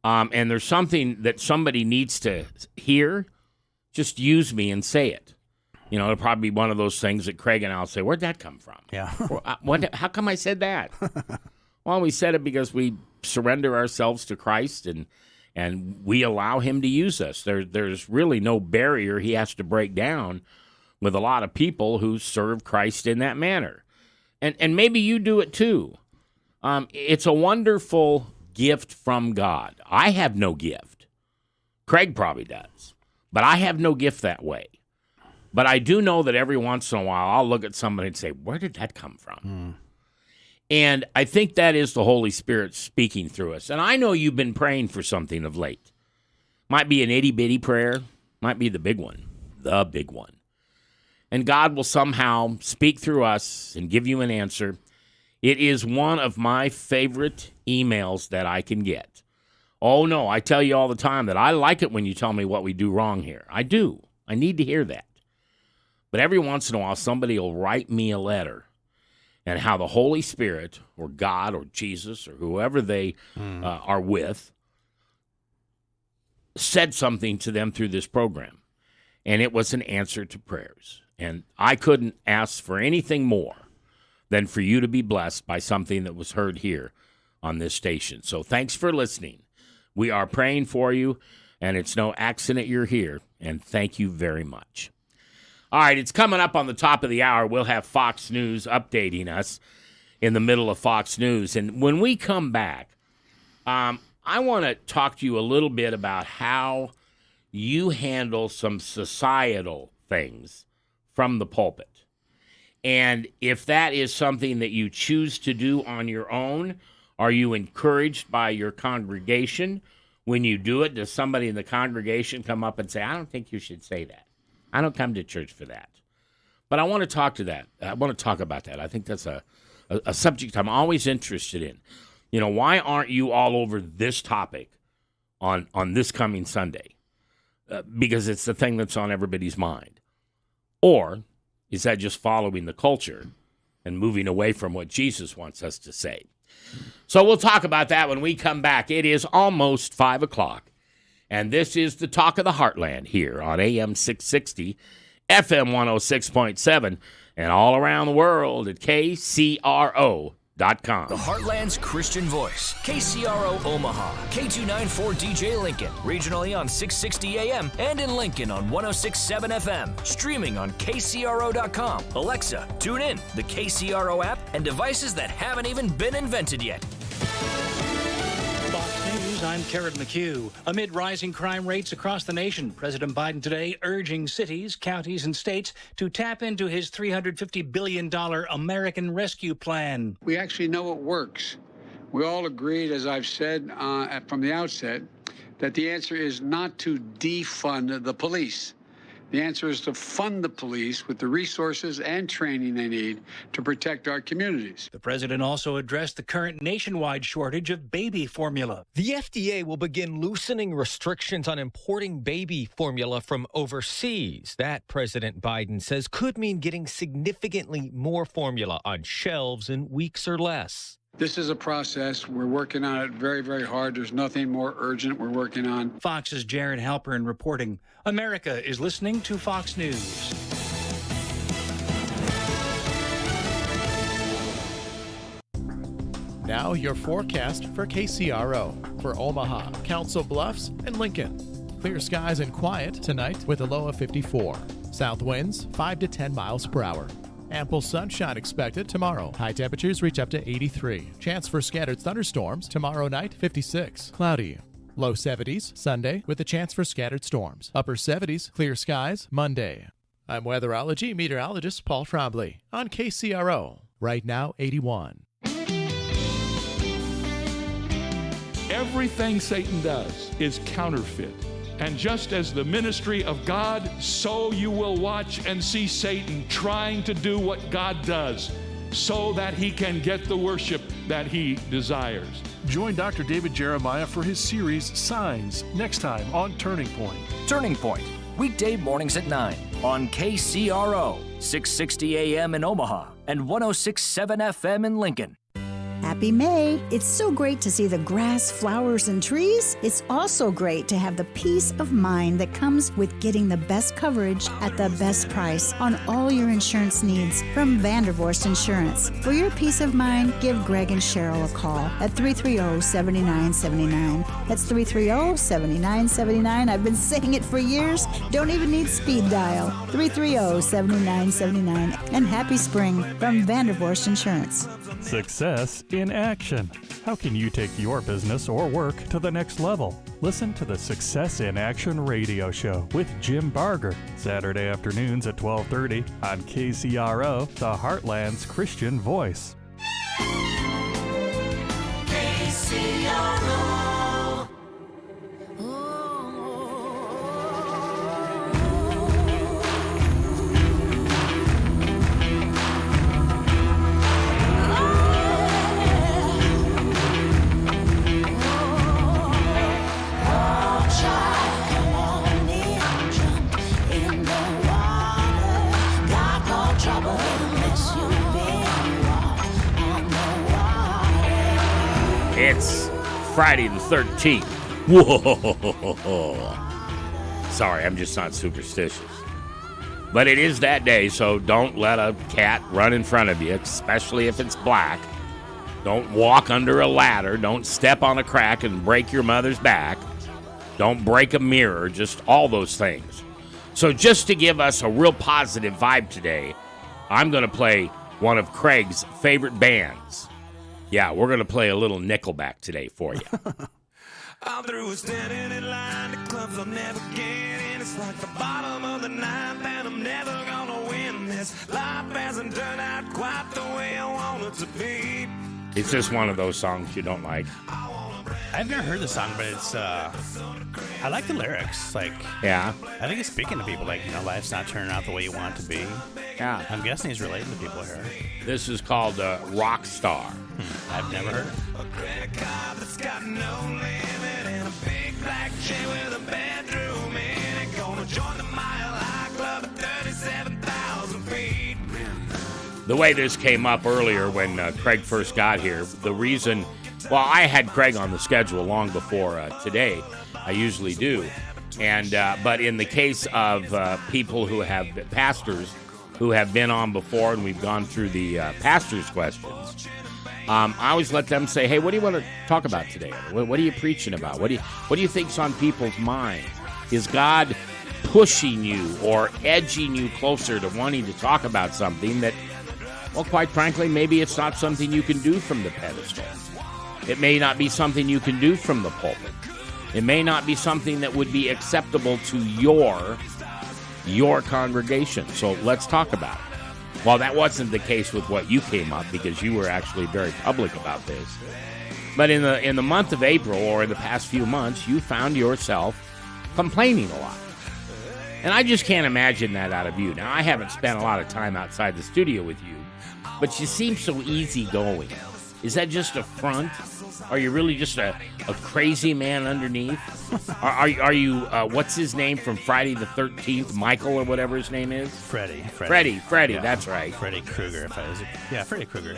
and there's something that somebody needs to hear, just use me and say it. You know, it'll probably be one of those things that Craig and I'll say, where'd that come from? Yeah. How come I said that? Well, we said it because we surrender ourselves to Christ and we allow him to use us. There's really no barrier he has to break down with a lot of people who serve Christ in that manner. And maybe you do it too. It's a wonderful gift from God. I have no gift. Craig probably does. But I have no gift that way. But I do know that every once in a while I'll look at somebody and say, where did that come from? And I think that is the Holy Spirit speaking through us. And I know you've been praying for something of late. Might be an itty-bitty prayer. Might be the big one. The big one. And God will somehow speak through us and give you an answer. It is one of my favorite emails that I can get. Oh, no, I tell you all the time that I like it when you tell me what we do wrong here. I do. I need to hear that. But every once in a while, somebody will write me a letter and how the Holy Spirit or God or Jesus or whoever they are with said something to them through this program. And it was an answer to prayers. And I couldn't ask for anything more than for you to be blessed by something that was heard here on this station. So thanks for listening. We are praying for you, and it's no accident you're here, and thank you very much. All right, it's coming up on the top of the hour. We'll have Fox News updating us in the middle of Fox News. And when we come back, I want to talk to you a little bit about how you handle some societal things from the pulpit. And if that is something that you choose to do on your own, are you encouraged by your congregation when you do it? Does somebody in the congregation come up and say, I don't think you should say that. I don't come to church for that. But I want to talk to that. I want to talk about that. I think that's a subject I'm always interested in. You know, why aren't you all over this topic on this coming Sunday? Because it's the thing that's on everybody's mind. Or is that just following the culture and moving away from what Jesus wants us to say? So we'll talk about that when we come back. It is almost 5 o'clock. And this is the Talk of the Heartland here on AM 660, FM 106.7, and all around the world at KCRO.com. The Heartland's Christian Voice, KCRO Omaha, K294 DJ Lincoln, regionally on 660 AM and in Lincoln on 106.7 FM, streaming on KCRO.com. Alexa, tune in, the KCRO app, and devices that haven't even been invented yet. Fox News, I'm Karen McHugh. Amid rising crime rates across the nation, President Biden today urging cities, counties, and states to tap into his $350 billion American Rescue Plan. We actually know it works. We all agreed, as I've said from the outset, that the answer is not to defund the police. The answer is to fund the police with the resources and training they need to protect our communities. The president also addressed the current nationwide shortage of baby formula. The FDA will begin loosening restrictions on importing baby formula from overseas. That, President Biden says, could mean getting significantly more formula on shelves in weeks or less. This is a process. We're working on it very, very hard. There's nothing more urgent we're working on. Fox's Jared Halpern reporting. America is listening to Fox News. Now your forecast for KCRO. For Omaha, Council Bluffs, and Lincoln. Clear skies and quiet tonight with a low of 54. South winds 5 to 10 miles per hour. Ample sunshine expected tomorrow. High temperatures reach up to 83. Chance for scattered thunderstorms tomorrow night, 56. Cloudy. Low 70s Sunday with a chance for scattered storms. Upper 70s, clear skies Monday. I'm weatherology meteorologist Paul Trombley on KCRO. Right now, 81. Everything Satan does is counterfeit. And just as the ministry of God, so you will watch and see Satan trying to do what God does so that he can get the worship that he desires. Join Dr. David Jeremiah for his series, Signs, next time on Turning Point. Turning Point, weekday mornings at 9 on KCRO, 660 AM in Omaha and 106.7 FM in Lincoln. Happy May! It's so great to see the grass, flowers, and trees. It's also great to have the peace of mind that comes with getting the best coverage at the best price on all your insurance needs from Vandervorst Insurance. For your peace of mind, give Greg and Cheryl a call at 330-7979. That's 330-7979. I've been saying it for years. Don't even need speed dial. 330-7979. And happy spring from Vandervorst Insurance. Success in action. How can you take your business or work to the next level? Listen to the Success in Action radio show with Jim Barger, Saturday afternoons at 12:30 on KCRO, the Heartland's Christian Voice. KCRO. It's Friday the 13th. Whoa. Sorry, I'm just not superstitious. But it is that day, so don't let a cat run in front of you, especially if it's black. Don't walk under a ladder. Don't step on a crack and break your mother's back. Don't break a mirror, just all those things. So just to give us a real positive vibe today, I'm going to play one of Craig's favorite bands. Yeah, we're going to play a little Nickelback today for you. I'm through with standing in line to clubs I'll never get in. It's like the bottom of the ninth and I'm never gonna win this. Life hasn't turned out quite the way I want it to be. It's just one of those songs you don't like. I've never heard the song, but it's I like the lyrics. Like, yeah, I think it's speaking to people. Like, life's not turning out the way you want it to be. Yeah, I'm guessing he's relating to people here. This is called Rockstar. I've never heard it. A credit card that's got no limit and a big black chain with a bedroom in it. Gonna join the Mile High Club at 37,000 feet. The way this came up earlier when Craig first got here, the reason, well, I had Craig on the schedule long before today. I usually do. And but in the case of people who have pastors who have been on before and we've gone through the pastor's questions, I always let them say, hey, what do you want to talk about today? What are you preaching about? What do you think's on people's minds? Is God pushing you or edging you closer to wanting to talk about something that, well, quite frankly, maybe it's not something you can do from the pedestal. It may not be something you can do from the pulpit. It may not be something that would be acceptable to your congregation. So let's talk about it. Well, that wasn't the case with what you came up because you were actually very public about this. But in the month of April or in the past few months, you found yourself complaining a lot. And I just can't imagine that out of you. Now, I haven't spent a lot of time outside the studio with you, but you seem so easygoing. Is that just a front? Are you really just a crazy man underneath? Are you, what's his name from Friday the 13th? Michael or whatever his name is? Freddy, yeah. That's right. Freddy Krueger. Freddy Krueger.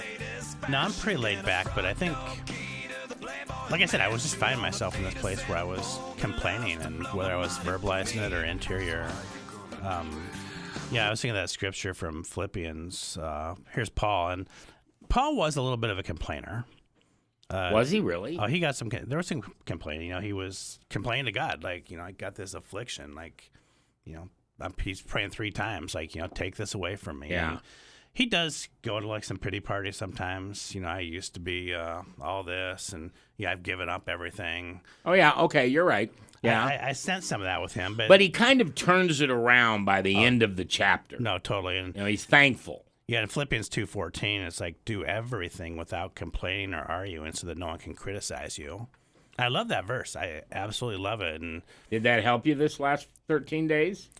No, I'm pretty laid back, but I think, like I said, I was just finding myself in this place where I was complaining, and whether I was verbalizing it or interior. I was thinking of that scripture from Philippians. Here's Paul, and Paul was a little bit of a complainer. Was he really? Oh, he got some. There was some complaining. He was complaining to God, like, I got this affliction, like, he's praying 3 times, like, take this away from me. Yeah. And he does go to like some pity parties sometimes. I used to be all this, and I've given up everything. Oh yeah, okay, you're right. Yeah, I sense some of that with him, but he kind of turns it around by the end of the chapter. No, totally, and he's thankful. Yeah, in Philippians 2:14, it's like, do everything without complaining or arguing so that no one can criticize you. I love that verse. I absolutely love it. And did that help you this last 13 days?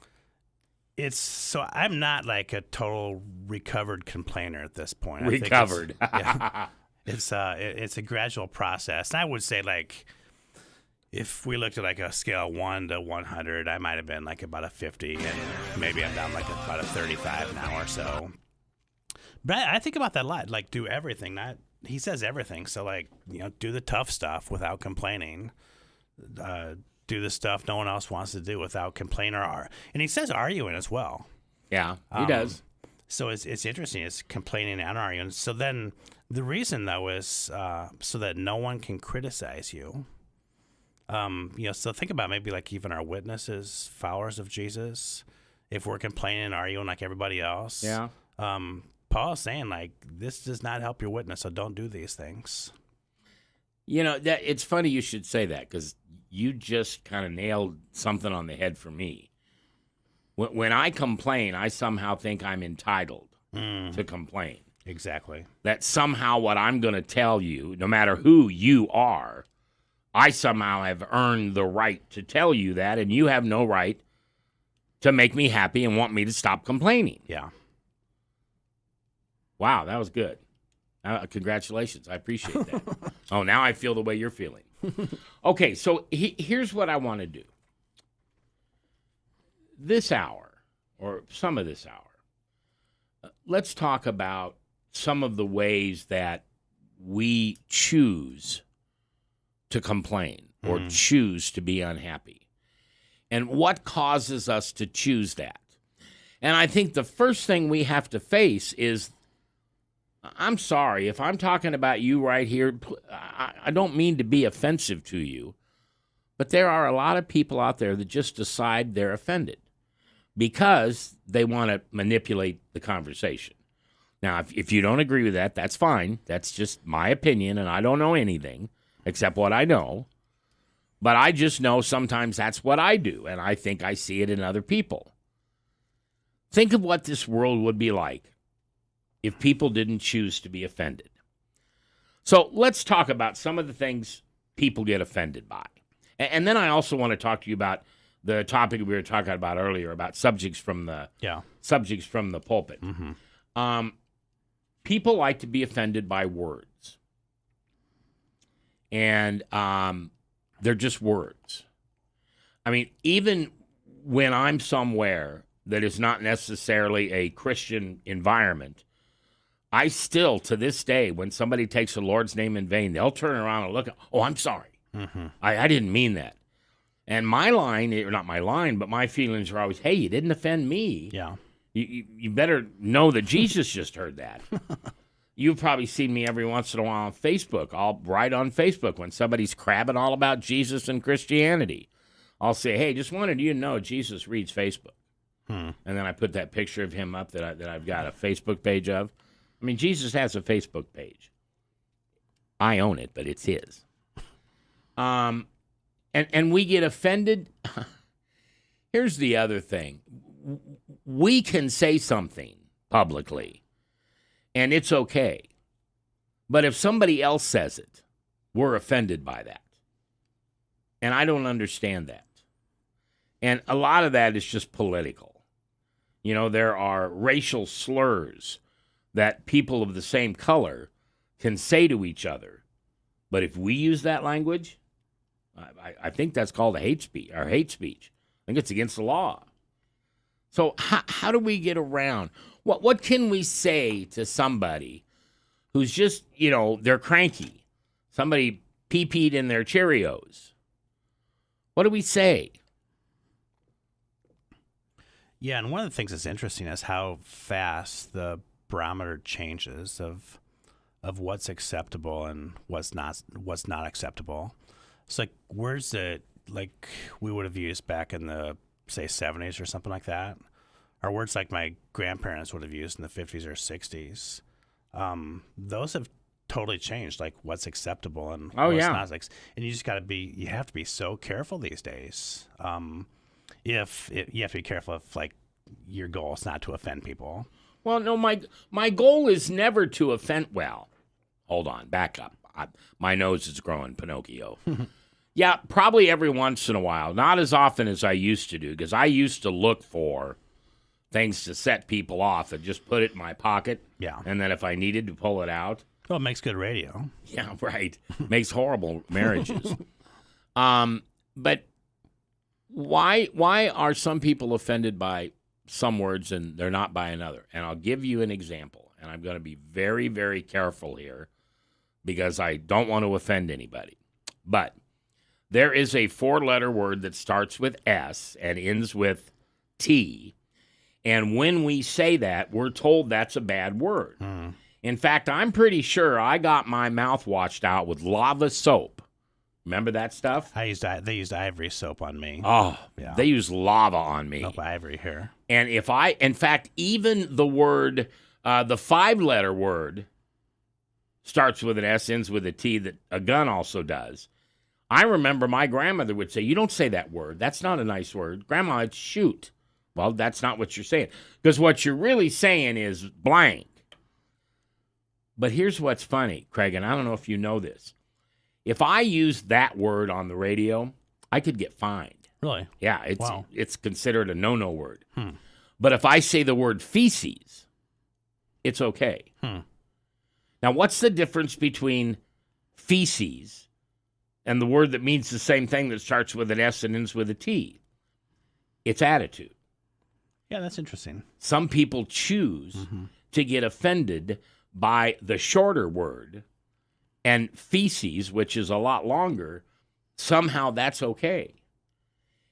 So I'm not like a total recovered complainer at this point. Recovered. It's a gradual process. And I would say, like, if we looked at like a scale of 1 to 100, I might have been like about a 50, and maybe I'm down like about a 35 now or so. But I think about that a lot. Like, do everything. He says everything. So, like, do the tough stuff without complaining. Do the stuff no one else wants to do without complaining and he says arguing as well. Yeah, he does. So it's interesting. It's complaining and arguing. So then the reason, though, is so that no one can criticize you. So think about maybe like even our witnesses, followers of Jesus, if we're complaining and arguing like everybody else. Yeah. Paul's saying, like, this does not help your witness, so don't do these things. That it's funny you should say that, because you just kind of nailed something on the head for me. When I complain, I somehow think I'm entitled to complain. Exactly. That somehow what I'm going to tell you, no matter who you are, I somehow have earned the right to tell you that, and you have no right to make me happy and want me to stop complaining. Yeah. Wow, that was good. Congratulations. I appreciate that. Oh, now I feel the way you're feeling. Okay, so here's what I want to do. This hour, or some of this hour, let's talk about some of the ways that we choose to complain or choose to be unhappy. And what causes us to choose that? And I think the first thing we have to face is, I'm sorry, if I'm talking about you right here, I don't mean to be offensive to you, but there are a lot of people out there that just decide they're offended because they want to manipulate the conversation. Now, if you don't agree with that, that's fine. That's just my opinion, and I don't know anything except what I know. But I just know sometimes that's what I do, and I think I see it in other people. Think of what this world would be like if people didn't choose to be offended. So let's talk about some of the things people get offended by. And then I also want to talk to you about the topic we were talking about earlier, about subjects from the pulpit. People like to be offended by words. And they're just words. I mean, even when I'm somewhere that is not necessarily a Christian environment, I still, to this day, when somebody takes the Lord's name in vain, they'll turn around and look at, oh, I'm sorry. I didn't mean that. And my line, or not my line, but my feelings are always, hey, you didn't offend me. Yeah. You better know that Jesus just heard that. You've probably seen me every once in a while on Facebook. I'll write on Facebook when somebody's crabbing all about Jesus and Christianity. I'll say, hey, just wanted you to know Jesus reads Facebook. And then I put that picture of him up that I've got a Facebook page of. I mean, Jesus has a Facebook page. I own it, but it's his. And we get offended. Here's the other thing. We can say something publicly, and it's okay. But if somebody else says it, we're offended by that. And I don't understand that. And a lot of that is just political. You know, there are racial slurs that people of the same color can say to each other. But if we use that language, I think that's called a hate speech. I think it's against the law. So how do we get around? What can we say to somebody who's just, they're cranky? Somebody pee-peed in their Cheerios. What do we say? Yeah, and one of the things that's interesting is how fast the barometer changes of what's acceptable and what's not acceptable. It's like words that we would have used back in the, say, 70s or something like that, or words like my grandparents would have used in the 50s or 60s. Those have totally changed, like what's acceptable and what's not. And you just you have to be so careful these days. You have to be careful if your goal is not to offend people. Well, no, my goal is never to offend. Well, hold on, back up. My nose is growing, Pinocchio. Yeah, probably every once in a while. Not as often as I used to do, because I used to look for things to set people off and just put it in my pocket. Yeah. And then if I needed to pull it out. Well, it makes good radio. Yeah, right. Makes horrible marriages. But why are some people offended by some words and they're not by another? And I'll give you an example. And I'm going to be very, very careful here because I don't want to offend anybody. But there is a 4-letter word that starts with S and ends with T. And when we say that, we're told that's a bad word. In fact, I'm pretty sure I got my mouth washed out with lava soap. Remember that stuff? They used ivory soap on me. Oh, yeah. They used lava on me. Nope, ivory here. And in fact, even the word, the 5-letter word starts with an S, ends with a T that a gun also does. I remember my grandmother would say, you don't say that word. That's not a nice word. Grandma, it's shoot. Well, that's not what you're saying. Because what you're really saying is blank. But here's what's funny, Craig, and I don't know if you know this. If I use that word on the radio, I could get fined. Really? Yeah, it's considered a no-no word. But if I say the word feces, it's okay. Now, what's the difference between feces and the word that means the same thing that starts with an S and ends with a T? It's attitude. Yeah, that's interesting. Some people choose to get offended by the shorter word And feces, which is a lot longer, somehow that's okay.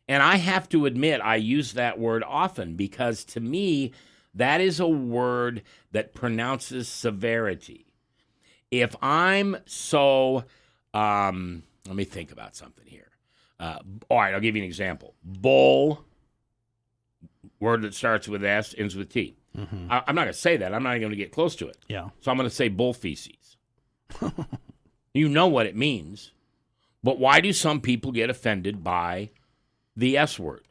And I have to admit, I use that word often because to me, that is a word that pronounces severity. If I'm so, let me think about something here. All right, I'll give you an example. Bull, word that starts with S, ends with T. Mm-hmm. I'm not going to say that. I'm not even going to get close to it. Yeah. So I'm going to say bull feces. You know what it means. But why do some people get offended by the S word?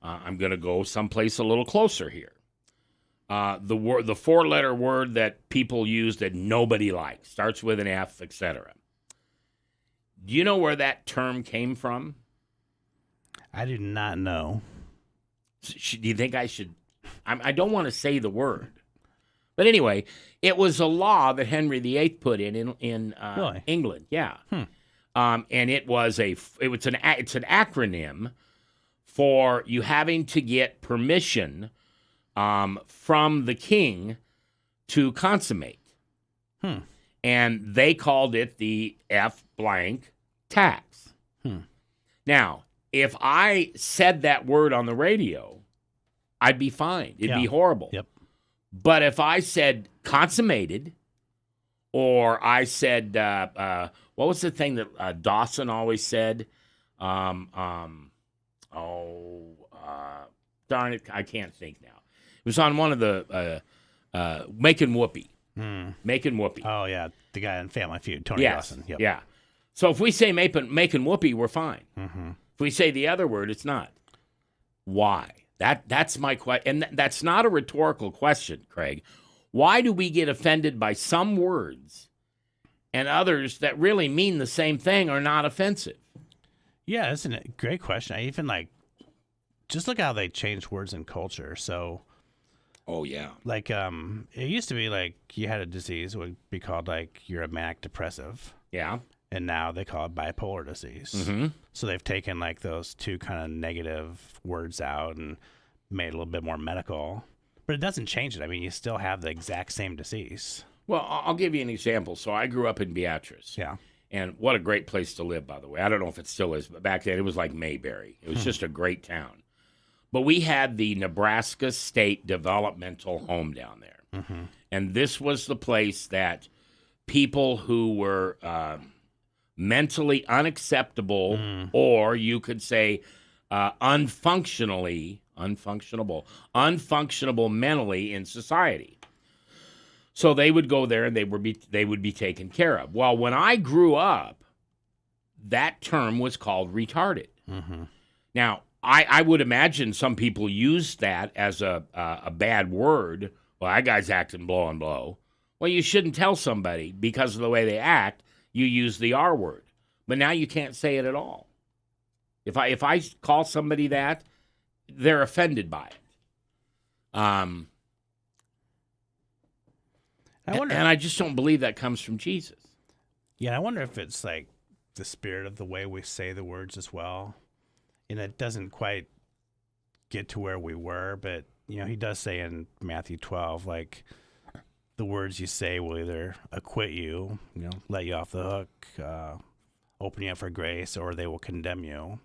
I'm going to go someplace a little closer here. The four-letter word that people use that nobody likes, starts with an F, etc. Do you know where that term came from? I do not know. Do you think I should? I don't want to say the word. But anyway, it was a law that Henry VIII put in Really? England. Yeah. And it's an acronym for you having to get permission from the king to consummate. And they called it the F blank tax. Now, if I said that word on the radio, I'd be fine. It'd be horrible. Yep. But if I said consummated, or I said, what was the thing that Dawson always said? Darn it, I can't think now. It was on one of the Making Whoopee. Making Whoopee. Oh, yeah. The guy in Family Feud, Tony Yes. Dawson. Yep. Yeah. So if we say making Whoopee, we're fine. Mm-hmm. If we say the other word, it's not. Why? That's my question. And that's not a rhetorical question, Craig. Why do we get offended by some words and others that really mean the same thing are not offensive? Yeah, that's a great question. I even just look how they change words in culture. So, oh yeah, like it used to be like you had a disease, it would be called like you're a manic depressive. Yeah. And now they call it bipolar disease. Mm-hmm. So they've taken like those two kind of negative words out and made it a little bit more medical. But it doesn't change it. I mean, you still have the exact same disease. Well, I'll give you an example. So I grew up in Beatrice. Yeah. And what a great place to live, by the way. I don't know if it still is, but back then it was like Mayberry. It was just a great town. But we had the Nebraska State Developmental Home down there. Mm-hmm. And this was the place that people who were mentally unacceptable, or you could say unfunctionable mentally in society. So they would go there and they would be taken care of. Well, when I grew up, that term was called retarded. Mm-hmm. Now, I would imagine some people use that as a bad word. Well, that guy's acting blow and blow. Well, you shouldn't tell somebody because of the way they act, you use the R word. But now you can't say it at all. If I call somebody that, they're offended by it. I wonder, and I just don't believe that comes from Jesus. Yeah, I wonder if it's like the spirit of the way we say the words as well. And it doesn't quite get to where we were, but he does say in Matthew 12, like the words you say will either acquit you, let you off the hook, open you up for grace, or they will condemn you.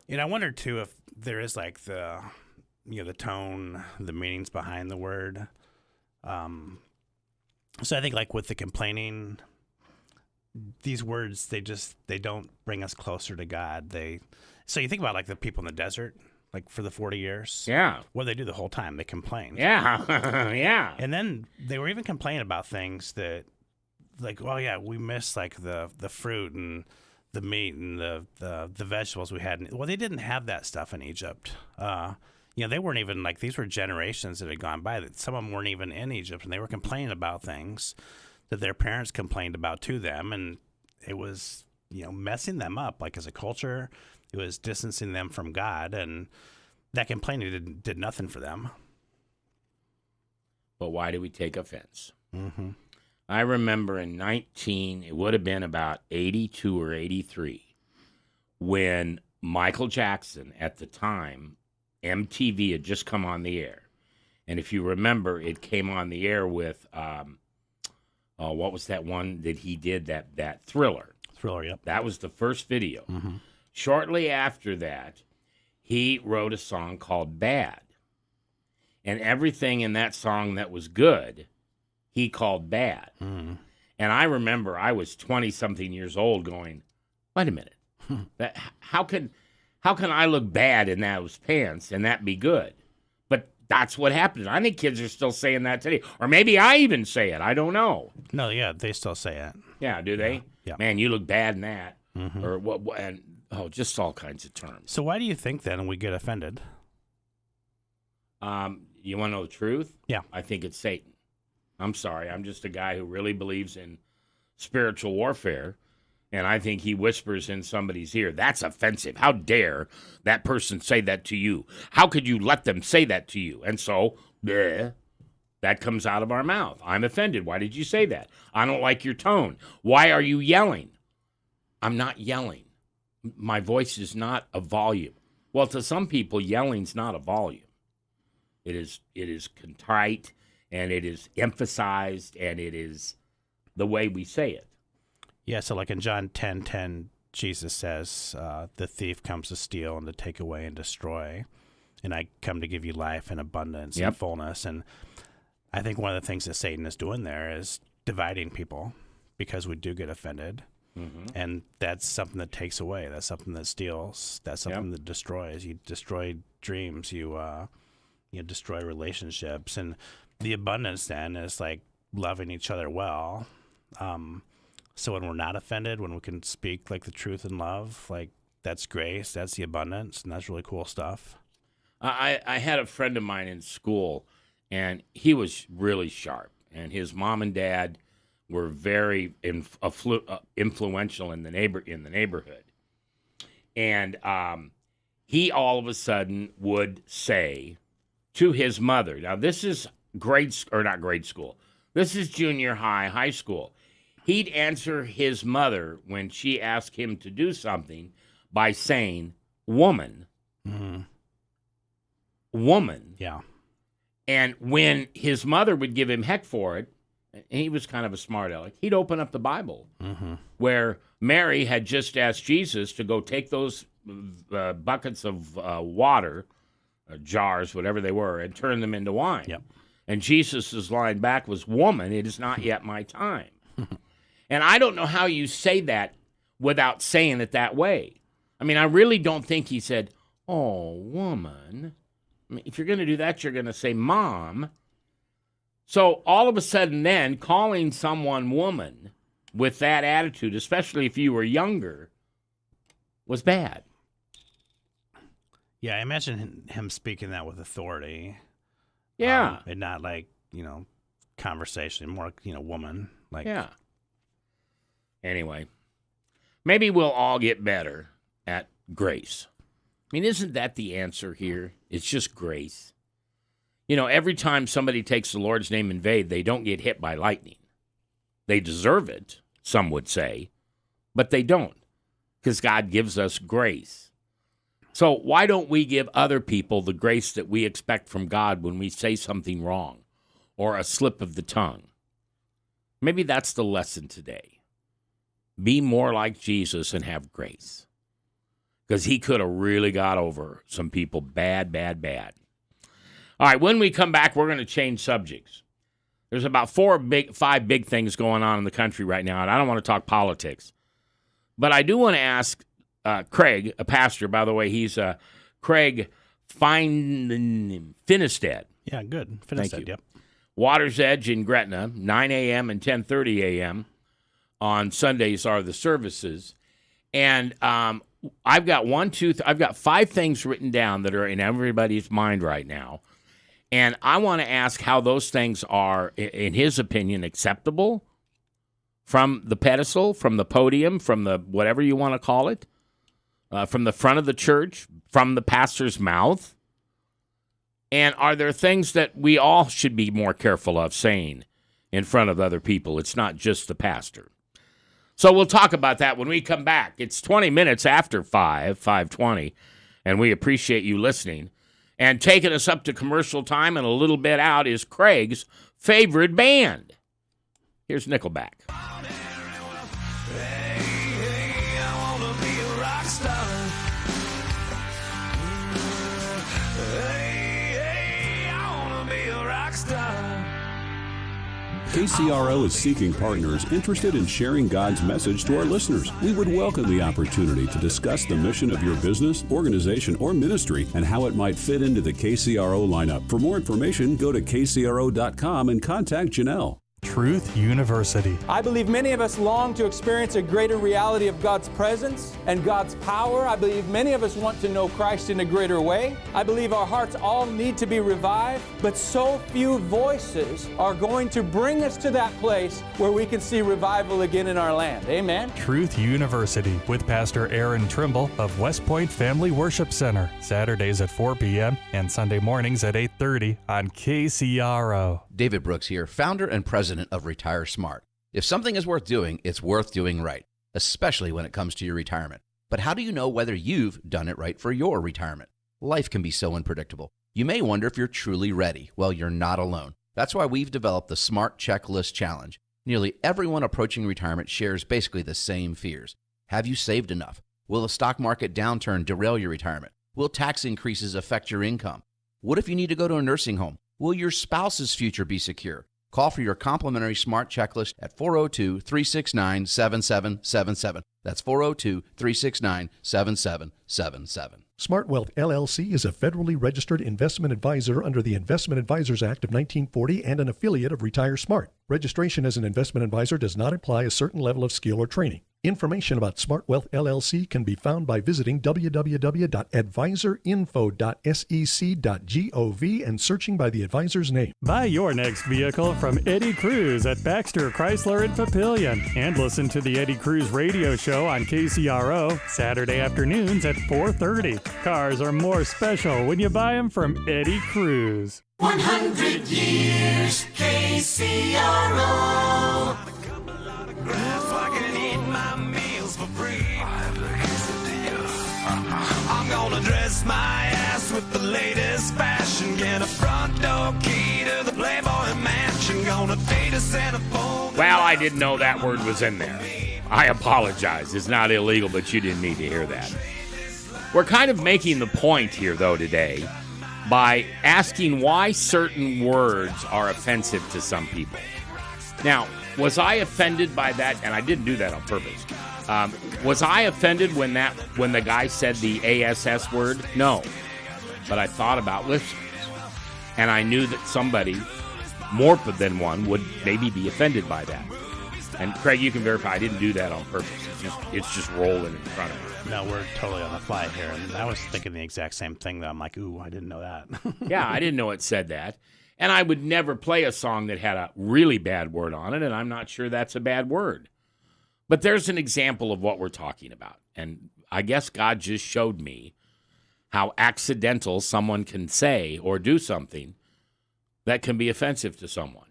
And I wonder too if there is like the tone, the meanings behind the word. So I think like with the complaining, these words, they don't bring us closer to God. So you think about like the people in the desert, like for the 40 years. Yeah. What did they do the whole time? They complained. Yeah. Yeah. And then they were even complaining about things that like, oh yeah, we miss like the fruit and the meat and the vegetables we had. Well, they didn't have that stuff in Egypt. They weren't even like, these were generations that had gone by. That some of them weren't even in Egypt, and they were complaining about things that their parents complained about to them, and it was messing them up. Like as a culture, it was distancing them from God, and that complaining did nothing for them. But why do we take offense? Mm-hmm. I remember it would have been about 82 or 83, when Michael Jackson, at the time, MTV had just come on the air. And if you remember, it came on the air with, what was that one that he did, that Thriller? Thriller, yep. That was the first video. Mm-hmm. Shortly after that, he wrote a song called Bad. And everything in that song that was good, he called bad. Mm. And I remember I was 20-something years old going, wait a minute. How can I look bad in those pants and that be good? But that's what happened. I think kids are still saying that today. Or maybe I even say it. I don't know. No, yeah, they still say it. Yeah, do they? Yeah. Man, you look bad in that. Mm-hmm. Or what? And just all kinds of terms. So why do you think then we get offended? You want to know the truth? Yeah. I think it's Satan. I'm sorry. I'm just a guy who really believes in spiritual warfare, and I think he whispers in somebody's ear. That's offensive. How dare that person say that to you? How could you let them say that to you? And so, bleh, that comes out of our mouth. I'm offended. Why did you say that? I don't like your tone. Why are you yelling? I'm not yelling. My voice is not a volume. Well, to some people, yelling's not a volume. It is contrite, and it is emphasized, and it is the way we say it. Yeah, so like in John 10:10, Jesus says, the thief comes to steal and to take away and destroy, and I come to give you life in abundance and fullness. And I think one of the things that Satan is doing there is dividing people because we do get offended. Mm-hmm. And that's something that takes away. That's something that steals. That's something that destroys. You destroy dreams. You destroy relationships. And the abundance then is like loving each other well. So when we're not offended, when we can speak like the truth in love, like that's grace, that's the abundance, and that's really cool stuff. I had a friend of mine in school, and he was really sharp, and his mom and dad were very influential in the neighborhood. And he all of a sudden would say to his mother, now this is not grade school, this is junior high school. He'd answer his mother when she asked him to do something by saying, woman. Mm-hmm. Woman. Yeah. And when his mother would give him heck for it, and he was kind of a smart aleck, he'd open up the Bible, where Mary had just asked Jesus to go take those buckets of water, jars, whatever they were, and turn them into wine. Yep. And Jesus' line back was, woman, it is not yet my time. And I don't know how you say that without saying it that way. I mean, I really don't think he said, oh, woman. I mean, if you're going to do that, you're going to say, mom. So all of a sudden then, calling someone woman with that attitude, especially if you were younger, was bad. Yeah, I imagine him speaking that with authority. Yeah. And not like, conversation, more like, woman. Like, yeah. Anyway, maybe we'll all get better at grace. I mean, isn't that the answer here? It's just grace. Every time somebody takes the Lord's name in vain, they don't get hit by lightning. They deserve it, some would say, but they don't, because God gives us grace. So why don't we give other people the grace that we expect from God when we say something wrong or a slip of the tongue? Maybe that's the lesson today. Be more like Jesus and have grace, because he could have really got over some people bad. All right, when we come back, we're going to change subjects. There's about 5 big things going on in the country right now, and I don't want to talk politics. But I do want to ask Craig, a pastor, by the way, he's Craig Finistad. Yeah, good. Thank you. Finistad, yep. Water's Edge in Gretna, 9 a.m. and 10:30 a.m. on Sundays are the services. And I've got 5 things written down that are in everybody's mind right now. And I want to ask how those things are, in his opinion, acceptable from the pedestal, from the podium, from the whatever you want to call it, from the front of the church, from the pastor's mouth. And are there things that we all should be more careful of saying in front of other people? It's not just the pastor. So we'll talk about that when we come back. It's 20 minutes after 5:20, and we appreciate you listening. And taking us up to commercial time and a little bit out is Craig's favorite band. Here's Nickelback. KCRO is seeking partners interested in sharing God's message to our listeners. We would welcome the opportunity to discuss the mission of your business, organization, or ministry and how it might fit into the KCRO lineup. For more information, go to kcro.com and contact Janelle. Truth University. I believe many of us long to experience a greater reality of God's presence and God's power. I believe many of us want to know Christ in a greater way. I believe our hearts all need to be revived, but so few voices are going to bring us to that place where we can see revival again in our land. Amen? Truth University with Pastor Aaron Trimble of West Point Family Worship Center. Saturdays at 4 p.m. and Sunday mornings at 8:30 on KCRO. David Brooks here, founder and president of Retire Smart. If something is worth doing, it's worth doing right, especially when it comes to your retirement. But how do you know whether you've done it right for your retirement? Life can be so unpredictable. You may wonder if you're truly ready. Well, you're not alone. That's why we've developed the Smart Checklist Challenge. Nearly everyone approaching retirement shares basically the same fears. Have you saved enough? Will the stock market downturn derail your retirement? Will tax increases affect your income? What if you need to go to a nursing home? Will your spouse's future be secure? Call for your complimentary SMART checklist at 402-369-7777. That's 402-369-7777. Smart Wealth LLC is a federally registered investment advisor under the Investment Advisors Act of 1940 and an affiliate of Retire Smart. Registration as an investment advisor does not imply a certain level of skill or training. Information about Smart Wealth LLC can be found by visiting www.advisorinfo.sec.gov and searching by the advisor's name. Buy your next vehicle from Eddie Cruz at Baxter Chrysler in Papillion and listen to the Eddie Cruz radio show on KCRO Saturday afternoons at 4:30. Cars are more special when you buy them from Eddie Cruz. 100 years KCRO. I can eat my meals for free. I'm gonna dress my ass with the latest fashion. Get a front door key to the Playboy Mansion. Gonna date a centerfold. Well, I didn't know that word was in there. I apologize. It's not illegal, but you didn't need to hear that. We're kind of making the point here, though, today by asking why certain words are offensive to some people. Now, was I offended by that? And I didn't do that on purpose. Was I offended when the guy said the ASS word? No. But I thought about listeners. And I knew that somebody, more than one, would maybe be offended by that. And Craig, you can verify I didn't do that on purpose. It's just rolling in front of me. No, we're totally on the fly here. And I was thinking the exact same thing, though. I'm like, ooh, I didn't know that. Yeah, I didn't know it said that. And I would never play a song that had a really bad word on it, and I'm not sure that's a bad word. But there's an example of what we're talking about. And I guess God just showed me how accidental someone can say or do something that can be offensive to someone.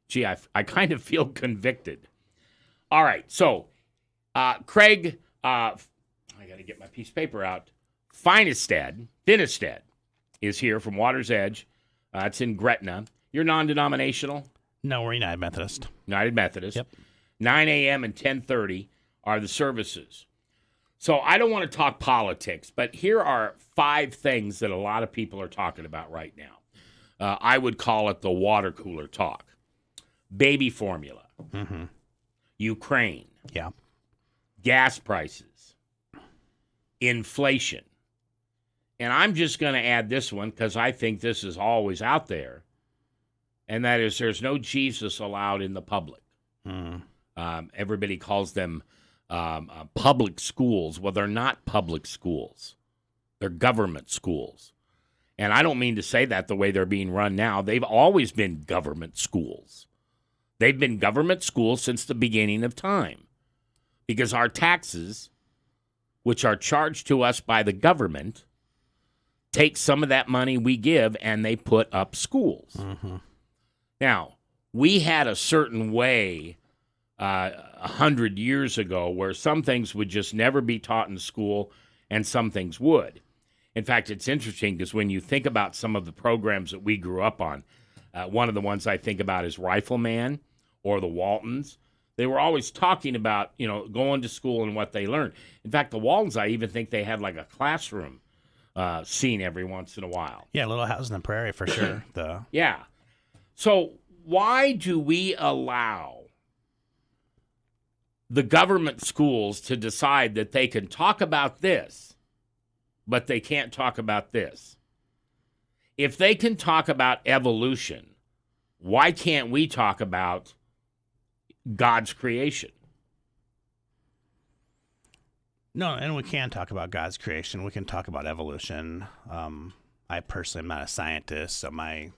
Gee, I kind of feel convicted. All right, so Craig, I got to get my piece of paper out. Finestead is here from Water's Edge. It's in Gretna. You're non-denominational? No, we're United Methodist. United Methodist. Yep. 9 a.m. and 10:30 are the services. So I don't want to talk politics, but here are 5 things that a lot of people are talking about right now. I would call it the water cooler talk. Baby formula. Mm-hmm. Ukraine. Yeah. Gas prices. Inflation. And I'm just going to add this one because I think this is always out there, and that is there's no Jesus allowed in the public. Everybody calls them public schools. Well, they're not public schools. They're government schools. And I don't mean to say that the way they're being run now. They've always been government schools. They've been government schools since the beginning of time because our taxes, which are charged to us by the government, take some of that money we give and they put up schools. Mm-hmm. Now, we had a certain way 100 years ago where some things would just never be taught in school and some things would. In fact, it's interesting because when you think about some of the programs that we grew up on, one of the ones I think about is Rifleman or the Waltons. They were always talking about, going to school and what they learned. In fact, the Waltons, I even think they had like a classroom scene every once in a while. Yeah, Little House on the Prairie for sure. Yeah. So why do we allow the government schools to decide that they can talk about this, but they can't talk about this? If they can talk about evolution, why can't we talk about God's creation? No, and we can talk about God's creation. We can talk about evolution. I personally am not a scientist, so my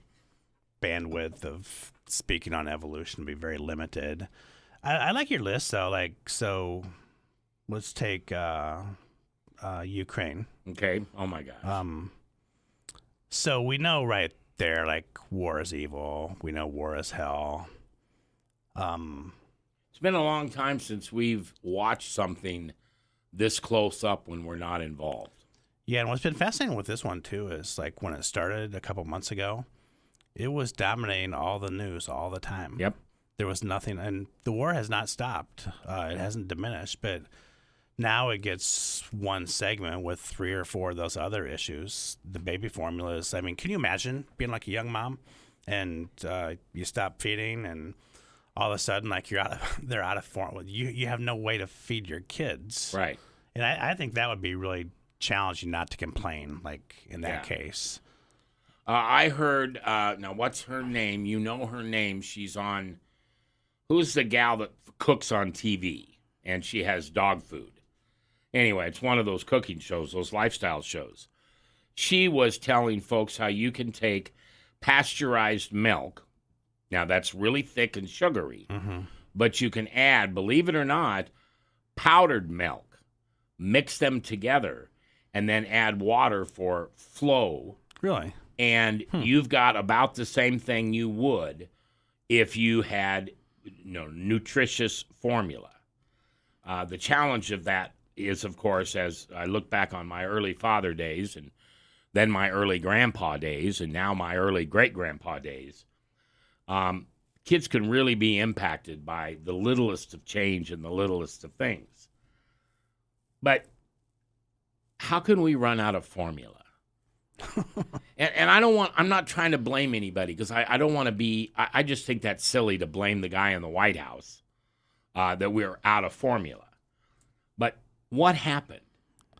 bandwidth of speaking on evolution would be very limited. I like your list, though. So let's take Ukraine. Okay. Oh, my gosh. So we know right there, war is evil. We know war is hell. It's been a long time since we've watched something this close up when we're not involved. Yeah, and what's been fascinating with this one, too, is when it started a couple months ago, it was dominating all the news all the time. Yep. There was nothing, and the war has not stopped. It hasn't diminished, but now it gets one segment with 3 or 4 of those other issues. The baby formulas. I mean, can you imagine being like a young mom and you stop feeding and all of a sudden, they're out of formula. You have no way to feed your kids. Right. And I think that would be really challenging not to complain, in that case. I heard, now what's her name? You know her name. She's on, who's the gal that cooks on TV and she has dog food? Anyway, it's one of those cooking shows, those lifestyle shows. She was telling folks how you can take pasteurized milk. Now, that's really thick and sugary, but you can add, believe it or not, powdered milk, mix them together, and then add water for flow. Really? And you've got about the same thing you would if you had nutritious formula. The challenge of that is, of course, as I look back on my early father days and then my early grandpa days and now my early great-grandpa days, kids can really be impacted by the littlest of change and the littlest of things. But how can we run out of formula? and I'm not trying to blame anybody because I don't want to be, I just think that's silly to blame the guy in the White House that we're out of formula. But what happened?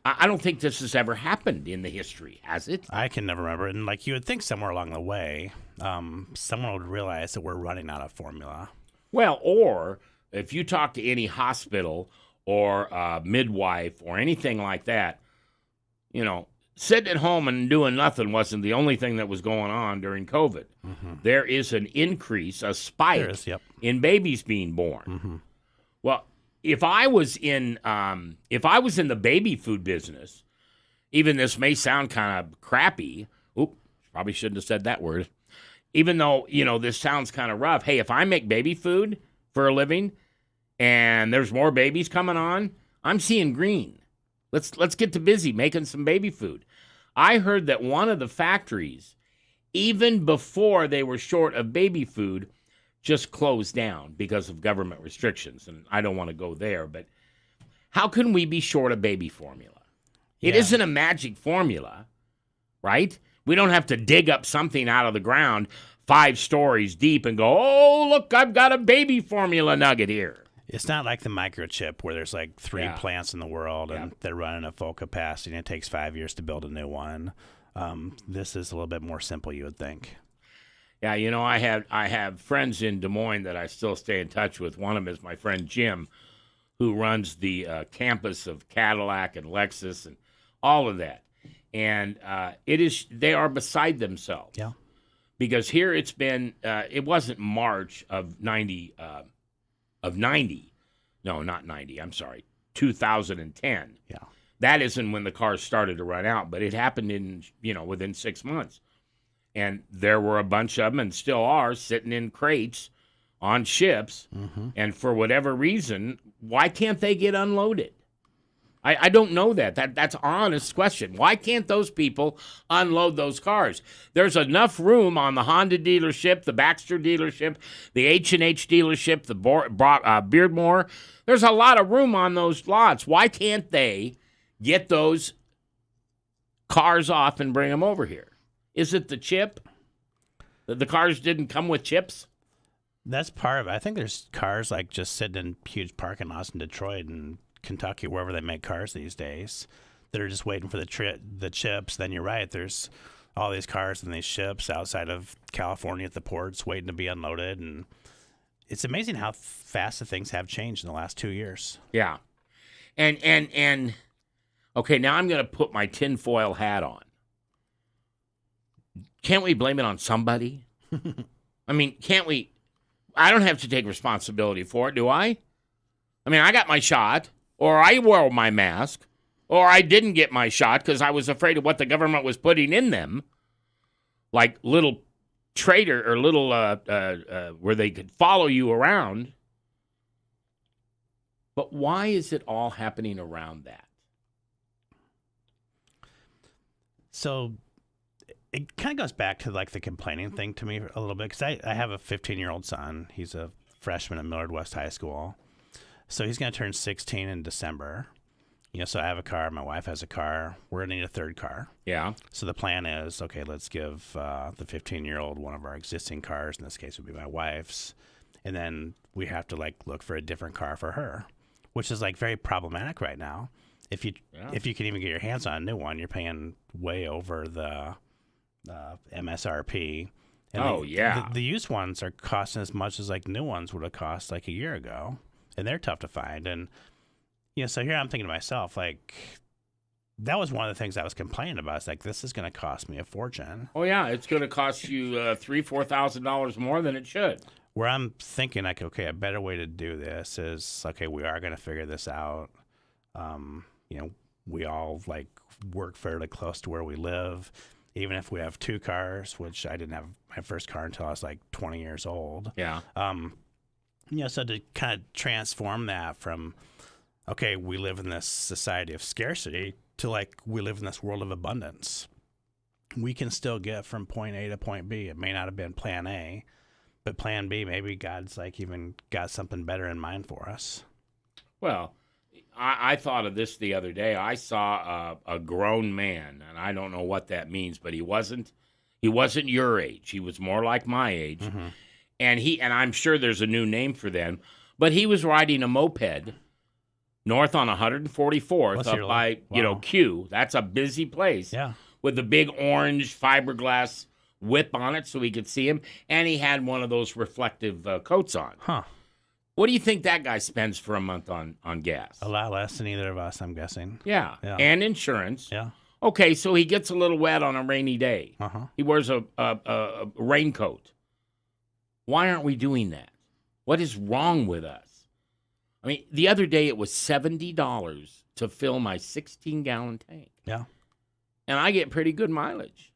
I don't think this has ever happened in the history, has it? I can never remember. And you would think somewhere along the way, someone would realize that we're running out of formula. Well, or if you talk to any hospital or midwife or anything like that, sitting at home and doing nothing wasn't the only thing that was going on during COVID. There is an increase, a spike in babies being born. Well, if I was in the baby food business, even this may sound kind of crappy. Probably shouldn't have said that word. Even though, this sounds kind of rough. Hey, if I make baby food for a living and there's more babies coming on, I'm seeing green. Let's get to busy making some baby food. I heard that one of the factories, even before they were short of baby food, just closed down because of government restrictions. And I don't want to go there, but how can we be short of baby formula? It isn't a magic formula, right? We don't have to dig up something out of the ground 5 stories deep and go, oh, look, I've got a baby formula nugget here. It's not like the microchip where there's 3 plants in the world and they're running at full capacity and it takes 5 years to build a new one. This is a little bit more simple, you would think. Yeah, I have friends in Des Moines that I still stay in touch with. One of them is my friend Jim, who runs the campus of Cadillac and Lexus and all of that. And they are beside themselves. Yeah. Because here it's been, it wasn't March of 90. No, not 90. I'm sorry. 2010. Yeah. That isn't when the cars started to run out, but it happened in, within 6 months. And there were a bunch of them, and still are, sitting in crates on ships. And for whatever reason, why can't they get unloaded? I don't know that. That's an honest question. Why can't those people unload those cars? There's enough room on the Honda dealership, the Baxter dealership, the H&H dealership, the Beardmore. There's a lot of room on those lots. Why can't they get those cars off and bring them over here? Is it the chip? The cars didn't come with chips? That's part of it. I think there's cars like just sitting in huge parking lots in Detroit and Kentucky, wherever they make cars these days, that are just waiting for the chips. Then you're right. There's all these cars and these ships outside of California at the ports waiting to be unloaded. And it's amazing how fast the things have changed in the last 2 years. Yeah. And okay, now I'm going to put my tinfoil hat on. Can't we blame it on somebody? I mean, can't we? I don't have to take responsibility for it, do I? I mean, I got my shot, or I wore my mask, or I didn't get my shot because I was afraid of what the government was putting in them, like little traitor or little where they could follow you around. But why is it all happening around that? So it kind of goes back to like the complaining thing to me a little bit, because I have a 15-year-old son. He's a freshman at Millard West High School. So he's going to turn 16 in December. So I have a car. My wife has a car. We're going to need a third car. Yeah. So the plan is, okay, let's give the 15-year-old one of our existing cars. In this case, would be my wife's. And then we have to look for a different car for her, which is very problematic right now. If you can even get your hands on a new one, you're paying way over the MSRP. And the used ones are costing as much as new ones would have cost a year ago. And they're tough to find. And, so here I'm thinking to myself, that was one of the things I was complaining about. It's this is going to cost me a fortune. Oh, yeah. It's going to cost you $3,000-$4,000 more than it should. Where I'm thinking, okay, a better way to do this is, okay, we are going to figure this out. We all, work fairly close to where we live. Even if we have two cars, which I didn't have my first car until I was 20 years old. Yeah. So to kind of transform that from, okay, we live in this society of scarcity to we live in this world of abundance. We can still get from point A to point B. It may not have been plan A, but plan B, maybe God's even got something better in mind for us. Well, I thought of this the other day. I saw a grown man, and I don't know what that means, but he wasn't your age. He was more like my age. Mm-hmm. And I'm sure there's a new name for them, but he was riding a moped north on 144th up by, Q. That's a busy place. Yeah. With the big orange fiberglass whip on it so we could see him. And he had one of those reflective coats on. Huh. What do you think that guy spends for a month on gas? A lot less than either of us, I'm guessing. Yeah. And insurance. Yeah. Okay, so he gets a little wet on a rainy day. Uh-huh. He wears a raincoat. Why aren't we doing that? What is wrong with us? I mean, the other day it was $70 to fill my 16-gallon tank. Yeah. And I get pretty good mileage.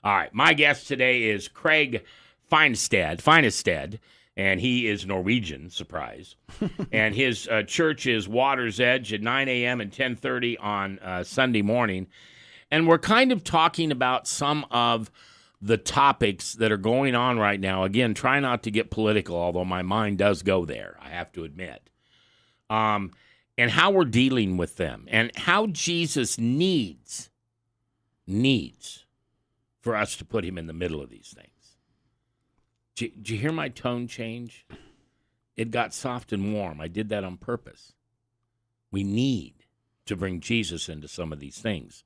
All right, my guest today is Craig Finestad, and he is Norwegian, surprise. And his church is Water's Edge at 9 a.m. and 10:30 on Sunday morning. And we're kind of talking about some of the topics that are going on right now. Again, try not to get political, although my mind does go there, I have to admit. And how we're dealing with them, and how Jesus needs for us to put him in the middle of these things. Did you hear my tone change? It got soft and warm. I did that on purpose. We need to bring Jesus into some of these things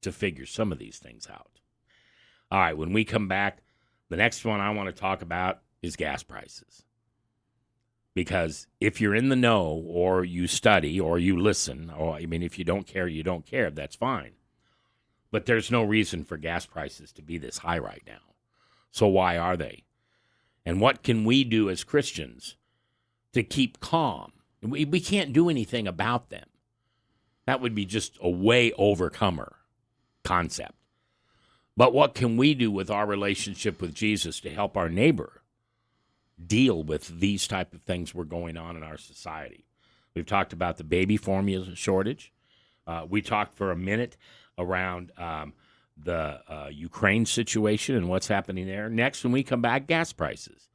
to figure some of these things out. All right, when we come back, the next one I want to talk about is gas prices. Because if you're in the know, or you study, or you listen, or if you don't care, you don't care, that's fine. But there's no reason for gas prices to be this high right now. So why are they? And what can we do as Christians to keep calm? We can't do anything about them. That would be just a way overcomer concept. But what can we do with our relationship with Jesus to help our neighbor deal with these type of things we're going on in our society? We've talked about the baby formula shortage. We talked for a minute around the Ukraine situation and what's happening there. Next, when we come back, gas prices.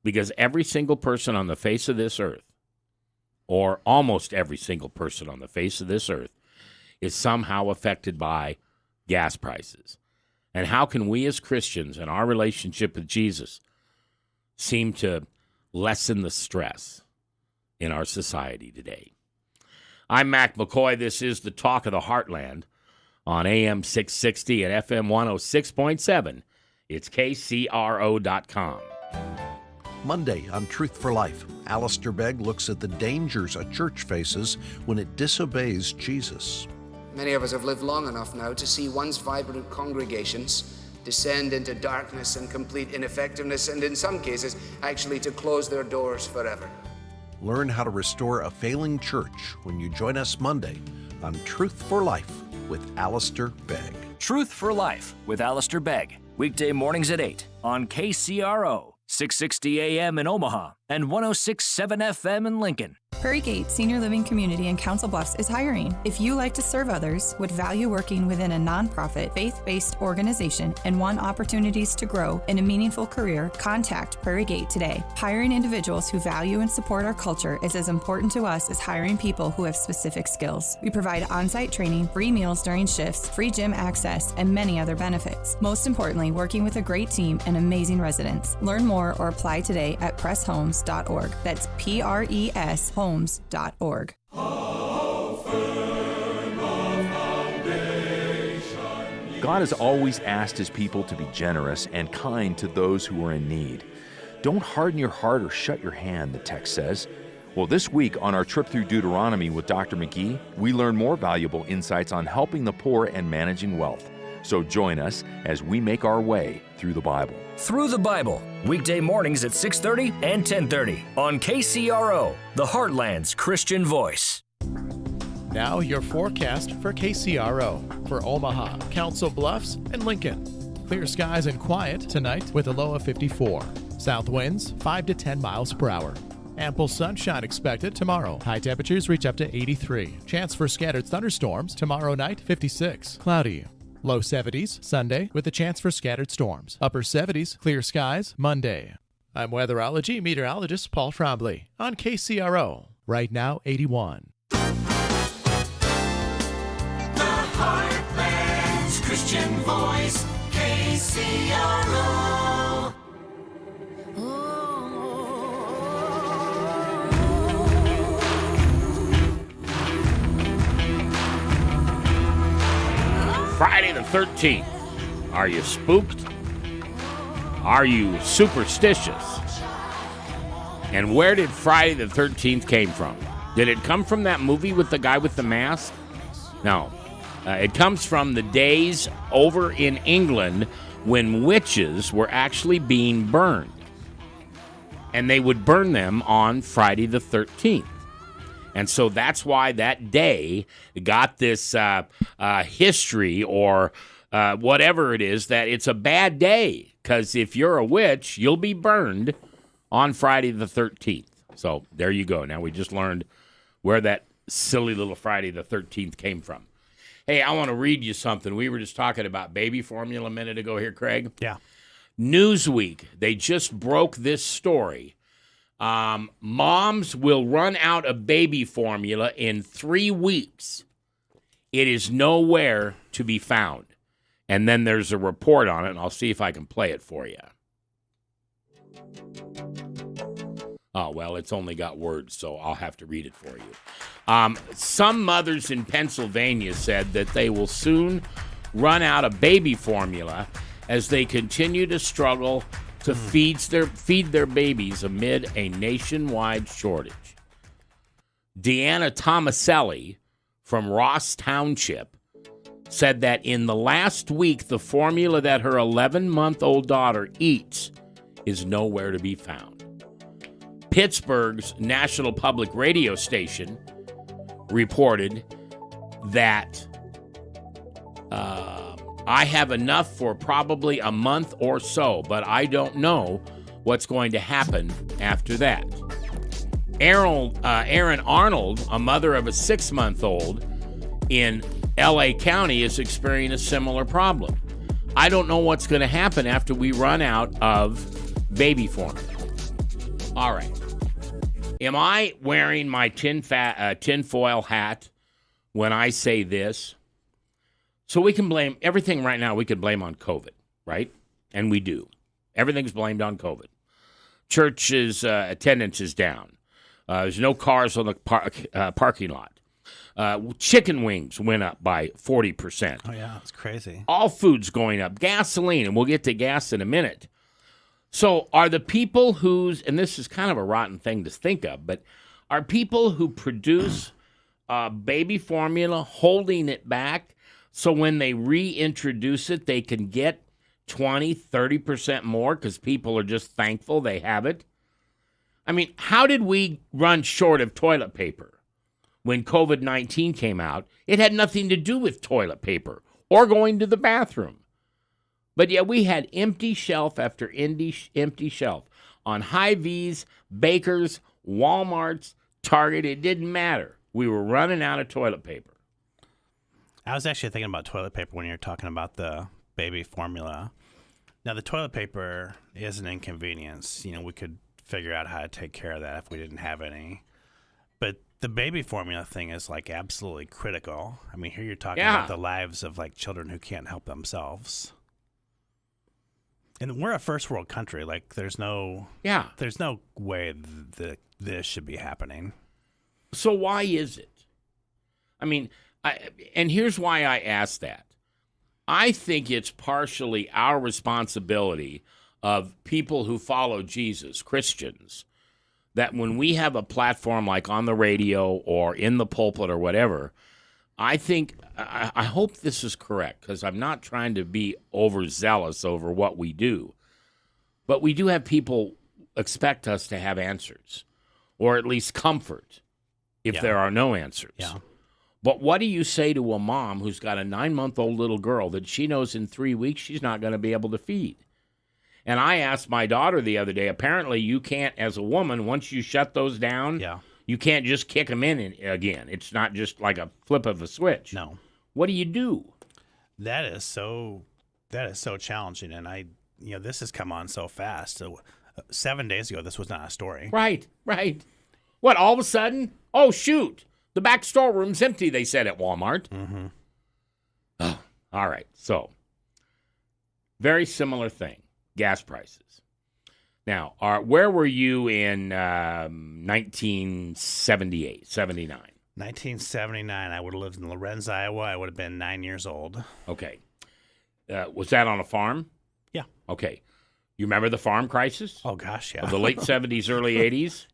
Because every single person on the face of this earth, or almost every single person on the face of this earth, is somehow affected by gas prices. And how can we as Christians and our relationship with Jesus seem to lessen the stress in our society today? I'm Mac McKoy. This is the Talk of the Heartland on AM 660 and FM 106.7. It's KCRO.com. Monday on Truth for Life, Alistair Begg looks at the dangers a church faces when it disobeys Jesus. Many of us have lived long enough now to see once vibrant congregations descend into darkness and complete ineffectiveness, and in some cases, actually to close their doors forever. Learn how to restore a failing church when you join us Monday on Truth for Life with Alistair Begg. Truth for Life with Alistair Begg. Weekday mornings at 8 on KCRO, 660 AM in Omaha and 106.7 FM in Lincoln. Prairie Gate Senior Living Community in Council Bluffs is hiring. If you like to serve others, would value working within a nonprofit, faith-based organization, and want opportunities to grow in a meaningful career, contact Prairie Gate today. Hiring individuals who value and support our culture is as important to us as hiring people who have specific skills. We provide on-site training, free meals during shifts, free gym access, and many other benefits. Most importantly, working with a great team and amazing residents. Learn more or apply today at presshomes.org. That's PRES homes.org. God has always asked his people to be generous and kind to those who are in need. Don't harden your heart or shut your hand, the text says. Well, this week on our trip through Deuteronomy with Dr. McGee, we learn more valuable insights on helping the poor and managing wealth. So join us as we make our way through the Bible. Through the Bible, weekday mornings at 6:30 and 10:30 on KCRO, the Heartland's Christian voice. Now your forecast for KCRO for Omaha, Council Bluffs, and Lincoln. Clear skies and quiet tonight with a low of 54. South winds 5 to 10 miles per hour. Ample sunshine expected tomorrow. High temperatures reach up to 83. Chance for scattered thunderstorms tomorrow night, 56. Cloudy. Low 70s Sunday with a chance for scattered storms. Upper 70s, clear skies Monday. I'm weatherology meteorologist Paul Trombley on KCRO. Right now, 81. The Heartland's Christian voice, KCRO. Friday the 13th. Are you spooked? Are you superstitious? And where did Friday the 13th came from? Did it come from that movie with the guy with the mask? No. It comes from the days over in England when witches were actually being burned. And they would burn them on Friday the 13th. And so that's why that day got this history or whatever it is, that it's a bad day. Because if you're a witch, you'll be burned on Friday the 13th. So there you go. Now we just learned where that silly little Friday the 13th came from. Hey, I want to read you something. We were just talking about baby formula a minute ago here, Craig. Yeah. Newsweek, they just broke this story. Moms will run out of baby formula in 3 weeks. It is nowhere to be found. And then there's a report on it, and I'll see if I can play it for you. Oh, well, it's only got words, so I'll have to read it for you. Some mothers in Pennsylvania said that they will soon run out of baby formula as they continue to struggle to feed their babies amid a nationwide shortage. Deanna Tomaselli from Ross Township said that in the last week, the formula that her 11-month-old daughter eats is nowhere to be found. Pittsburgh's National Public Radio station reported that I have enough for probably a month or so, but I don't know what's going to happen after that. Aaron Arnold, a mother of a 6-month-old in L.A. County, is experiencing a similar problem. I don't know what's going to happen after we run out of baby formula. All right. Am I wearing my tinfoil hat when I say this? So we can blame everything right now. We could blame on COVID, right? And we do. Everything's blamed on COVID. Churches' attendance is down. There's no cars on the parking lot. Chicken wings went up by 40%. Oh, yeah, it's crazy. All food's going up. Gasoline, and we'll get to gas in a minute. So are the people who's, and this is kind of a rotten thing to think of, but are people who produce baby formula holding it back so when they reintroduce it, they can get 20, 30% more because people are just thankful they have it? I mean, how did we run short of toilet paper when COVID-19 came out? It had nothing to do with toilet paper or going to the bathroom. But yet we had empty shelf after empty shelf on Hy-Vees, Bakers, Walmarts, Target. It didn't matter. We were running out of toilet paper. I was actually thinking about toilet paper when you were talking about the baby formula. Now, the toilet paper is an inconvenience. You know, we could figure out how to take care of that if we didn't have any. But the baby formula thing is like absolutely critical. I mean, here you're talking about the lives of like children who can't help themselves. And we're a first world country. Like, there's no way that this should be happening. So why is it? I mean, and here's why I ask that. I think it's partially our responsibility of people who follow Jesus, Christians, that when we have a platform like on the radio or in the pulpit or whatever, I think, I hope this is correct because I'm not trying to be overzealous over what we do, but we do have people expect us to have answers or at least comfort if there are no answers. Yeah. But what do you say to a mom who's got a 9-month-old little girl that she knows in 3 weeks she's not going to be able to feed? And I asked my daughter the other day, apparently you can't, as a woman, once you shut those down, you can't just kick them in again. It's not just like a flip of a switch. No. What do you do? That is so challenging. And this has come on so fast. So 7 days ago, this was not a story. Right. What, all of a sudden? Oh, shoot. The back storeroom's empty, they said at Walmart. Mm-hmm. Oh, all right. So, very similar thing. Gas prices. Now, where were you in 1978, 79? 1979, I would have lived in Lorenz, Iowa. I would have been 9 years old. Okay. Was that on a farm? Yeah. Okay. You remember the farm crisis? Oh, gosh, yeah. Of the late 70s, early 80s?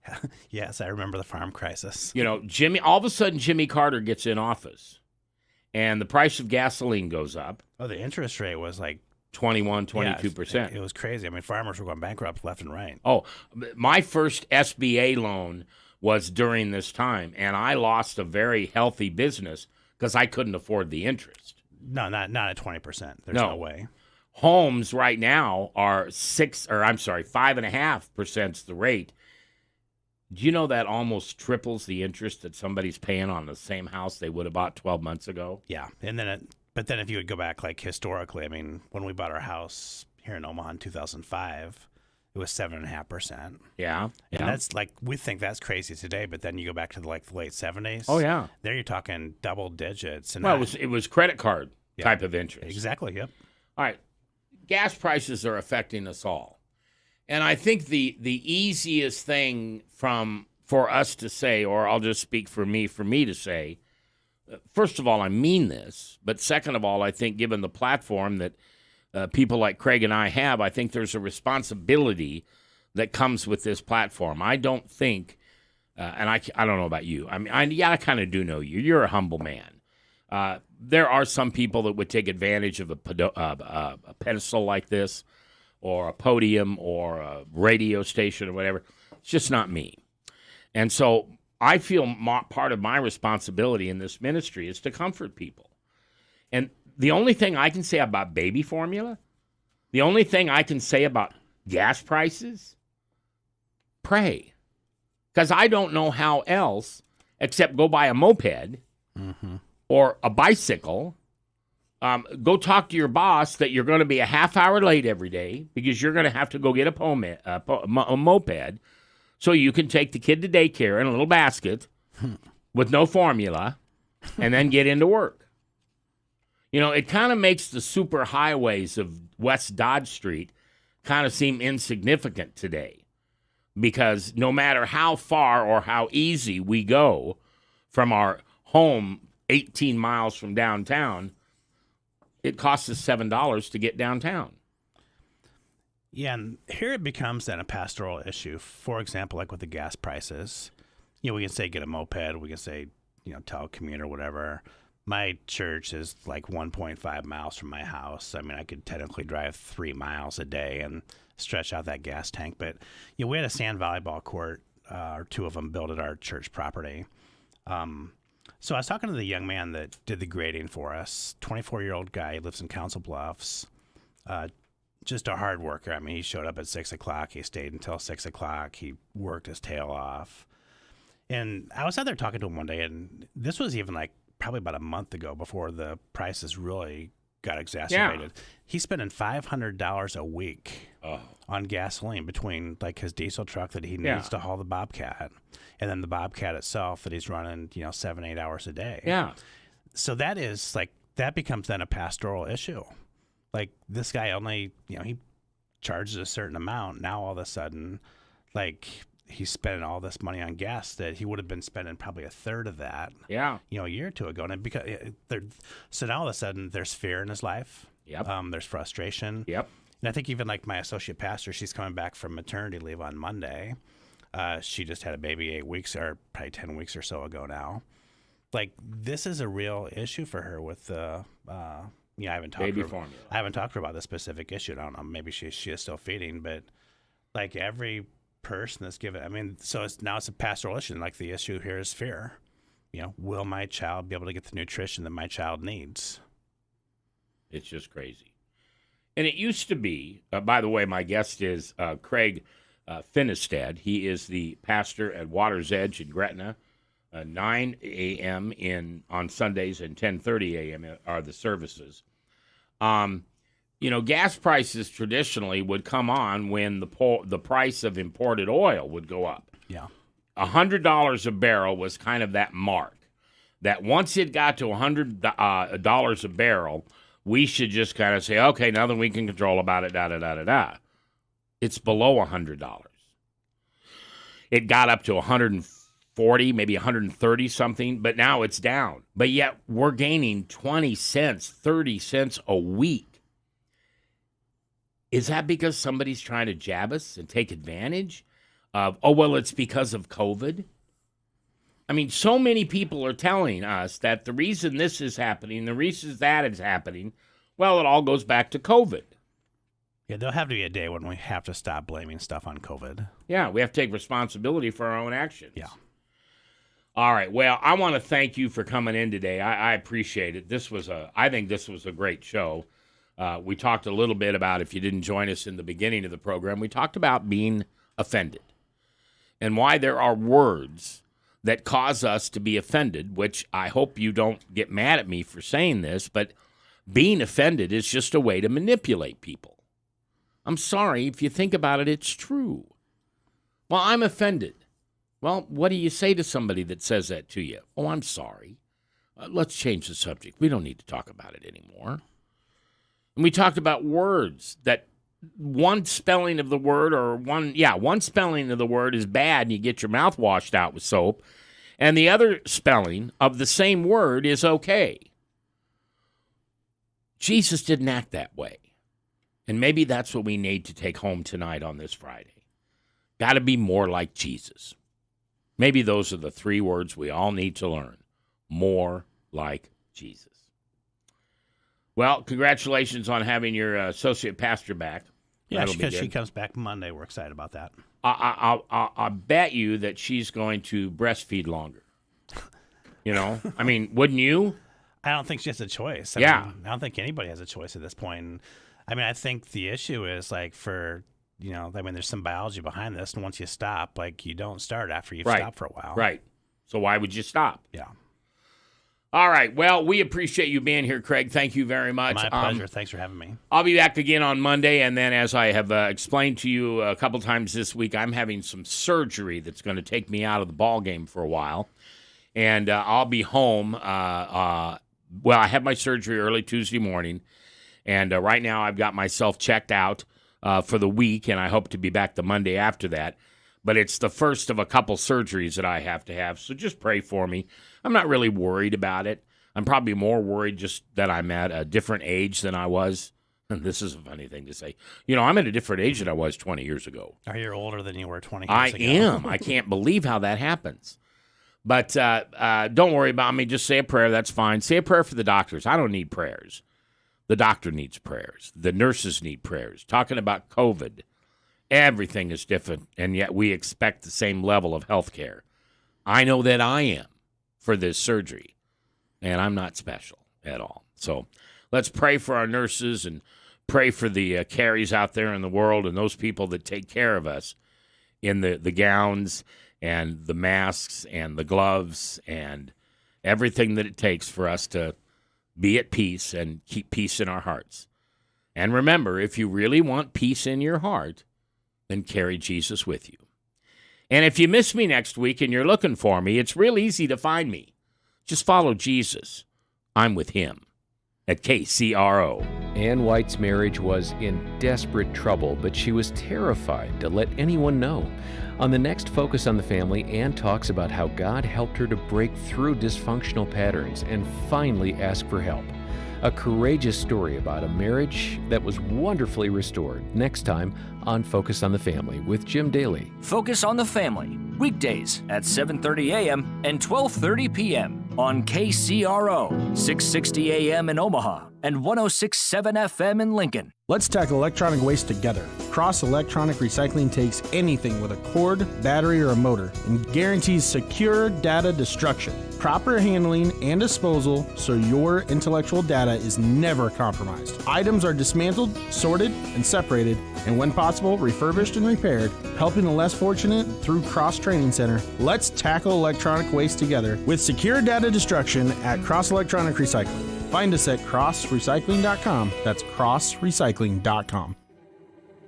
Yes, I remember the farm crisis. You know, all of a sudden, Jimmy Carter gets in office, and the price of gasoline goes up. Oh, the interest rate was like 21, 22%. Yeah, it was crazy. I mean, farmers were going bankrupt left and right. Oh, my first SBA loan was during this time, and I lost a very healthy business because I couldn't afford the interest. No, not at 20%. There's no way. Homes right now are 5.5% the rate. Do you know that almost triples the interest that somebody's paying on the same house they would have bought 12 months ago? Yeah, and then but then if you would go back like historically, I mean, when we bought our house here in Omaha in 2005, it was 7.5%. Yeah, and that's like we think that's crazy today, but then you go back to the late 70s. Oh yeah, there you're talking double digits. And well, it was credit card type of interest. Exactly. Yep. All right, gas prices are affecting us all, and I think the easiest thing for us to say, or I'll just speak for me to say. First of all, I mean this, but second of all, I think given the platform that people like Craig and I have, I think there's a responsibility that comes with this platform. I don't think, and I don't know about you. I mean, I kind of do know you. You're a humble man. There are some people that would take advantage of a pedestal like this, or a podium, or a radio station, or whatever. It's just not me. And so I feel part of my responsibility in this ministry is to comfort people. And the only thing I can say about baby formula, the only thing I can say about gas prices, pray. Because I don't know how else except go buy a moped or a bicycle. Go talk to your boss that you're going to be a half hour late every day because you're going to have to go get a moped so you can take the kid to daycare in a little basket with no formula and then get into work. You know, it kind of makes the super highways of West Dodge Street kind of seem insignificant today because no matter how far or how easy we go from our home 18 miles from downtown, it costs us $7 to get downtown. Yeah, and here it becomes then a pastoral issue. For example, like with the gas prices, you know, we can say get a moped, we can say, you know, tell a commuter, whatever. My church is like 1.5 miles from my house. I mean, I could technically drive 3 miles a day and stretch out that gas tank. But, you know, we had a sand volleyball court, or 2 of them built at our church property. So I was talking to the young man that did the grading for us, 24-year-old guy, lives in Council Bluffs, just a hard worker. I mean, he showed up at 6 o'clock. He stayed until 6 o'clock. He worked his tail off. And I was out there talking to him one day, and this was even like probably about a month ago before the prices really got exacerbated. Yeah. He's spending $500 a week on gasoline between like his diesel truck that he needs to haul the Bobcat and then the Bobcat itself that he's running, you know, 7-8 hours a day. Yeah. So that is like, that becomes then a pastoral issue. Like this guy only, you know, he charges a certain amount. Now all of a sudden, like he's spending all this money on gas that he would have been spending probably a third of that, you know, a year or two ago. And because so now all of a sudden there's fear in his life. Yep. There's frustration. Yep. And I think even like my associate pastor, she's coming back from maternity leave on Monday. She just had a baby 8 weeks or probably 10 weeks or so ago now. Like this is a real issue for her with I haven't talked baby to her. formula. I haven't talked to her about this specific issue. I don't know. Maybe she is still feeding, but like every person that's given, I mean, so it's a pastoral issue. Like the issue here is fear. You know, will my child be able to get the nutrition that my child needs? It's just crazy. And it used to be, by the way, my guest is Craig Finnestad. He is the pastor at Water's Edge in Gretna. 9 a.m. on Sundays and 10:30 a.m. are the services. You know, gas prices traditionally would come on when the price of imported oil would go up. Yeah. $100 a barrel was kind of that mark. That once it got to $100 a barrel, we should just kind of say, okay, nothing we can control about it, da-da-da-da-da. It's below $100. It got up to 140, maybe 130 something, but now it's down. But yet we're gaining 20 cents, 30 cents a week. Is that because somebody's trying to jab us and take advantage of, oh, well, it's because of COVID? I mean, so many people are telling us that the reason this is happening, the reason that is happening, well, it all goes back to COVID. Yeah, there'll have to be a day when we have to stop blaming stuff on COVID. Yeah, we have to take responsibility for our own actions. Yeah. All right. Well, I want to thank you for coming in today. I appreciate it. I think this was a great show. We talked a little bit about, if you didn't join us in the beginning of the program, we talked about being offended and why there are words that cause us to be offended, which I hope you don't get mad at me for saying this, but being offended is just a way to manipulate people. I'm sorry, if you think about it, it's true. Well, I'm offended. Well, what do you say to somebody that says that to you? Oh, I'm sorry. Let's change the subject. We don't need to talk about it anymore. And we talked about words, that one spelling of the word one spelling of the word is bad and you get your mouth washed out with soap, and the other spelling of the same word is okay. Jesus didn't act that way. And maybe that's what we need to take home tonight on this Friday. Got to be more like Jesus. Maybe those are the 3 words we all need to learn. More like Jesus. Well, congratulations on having your associate pastor back. Yeah, because she comes back Monday. We're excited about that. I bet you that she's going to breastfeed longer. You know? I mean, wouldn't you? I don't think she has a choice. I mean, I don't think anybody has a choice at this point. I mean, I think the issue is like for, there's some biology behind this, and once you stop, like, you don't start after you've Right. stopped for a while. Right. So why would you stop? Yeah. All right. Well, we appreciate you being here, Craig. Thank you very much. My pleasure. Thanks for having me. I'll be back again on Monday, and then as I have explained to you a couple times this week, I'm having some surgery that's going to take me out of the ball game for a while, and I'll be home. I had my surgery early Tuesday morning, and right now I've got myself checked out for the week, and I hope to be back the Monday after that. But it's the first of a couple surgeries that I have to have, so just pray for me. I'm not really worried about it. I'm probably more worried just that I'm at a different age than I was. And this is a funny thing to say. I'm at a different age than I was 20 years ago. Are you older than you were 20 I years ago? am. I can't believe how that happens. But don't worry about me. Just say a prayer. That's fine. Say a prayer for the doctors. I don't need prayers. The doctor needs prayers. The nurses need prayers. Talking about COVID. Everything is different, and yet we expect the same level of health care. I know that I am for this surgery, and I'm not special at all. So let's pray for our nurses and pray for the Carries out there in the world and those people that take care of us in the gowns and the masks and the gloves and everything that it takes for us to be at peace and keep peace in our hearts. And remember, if you really want peace in your heart, then carry Jesus with you. And if you miss me next week and you're looking for me, it's real easy to find me. Just follow Jesus. I'm with him at KCRO. Ann White's marriage was in desperate trouble, but she was terrified to let anyone know. On the next Focus on the Family, Ann talks about how God helped her to break through dysfunctional patterns and finally ask for help. A courageous story about a marriage that was wonderfully restored. Next time on Focus on the Family with Jim Daly. Focus on the Family, weekdays at 7:30 a.m. and 12:30 p.m. on KCRO, 660 a.m. in Omaha and 106.7 FM in Lincoln. Let's tackle electronic waste together. Cross Electronic Recycling takes anything with a cord, battery, or a motor and guarantees secure data destruction, proper handling, and disposal so your intellectual data is never compromised. Items are dismantled, sorted, and separated, and when possible, refurbished and repaired, helping the less fortunate through Cross Training Center. Let's tackle electronic waste together with secure data destruction at Cross Electronic Recycling. Find us at crossrecycling.com. That's crossrecycling.com.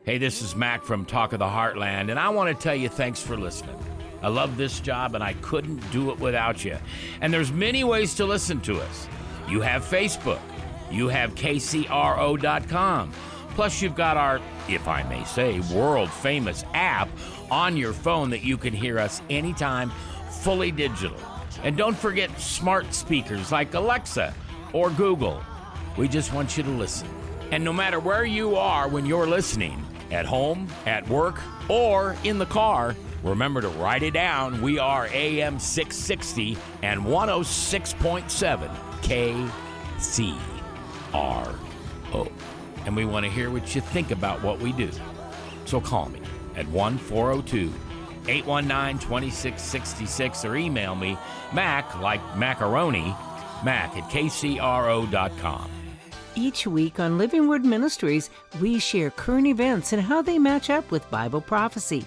Hey, this is Mac from Talk of the Heartland, and I want to tell you thanks for listening. I love this job, and I couldn't do it without you. And there's many ways to listen to us. You have Facebook. You have KCRO.com. Plus, you've got our, if I may say, world-famous app on your phone that you can hear us anytime, fully digital. And don't forget smart speakers like Alexa or Google. We just want you to listen. And no matter where you are when you're listening, at home, at work, or in the car, remember to write it down. We are AM 660 and 106.7 KCRO. And we want to hear what you think about what we do. So call me at 1-402-819-2666 or email me, Mac, like macaroni, Mac at KCRO.com. Each week on Living Word Ministries, we share current events and how they match up with Bible prophecy.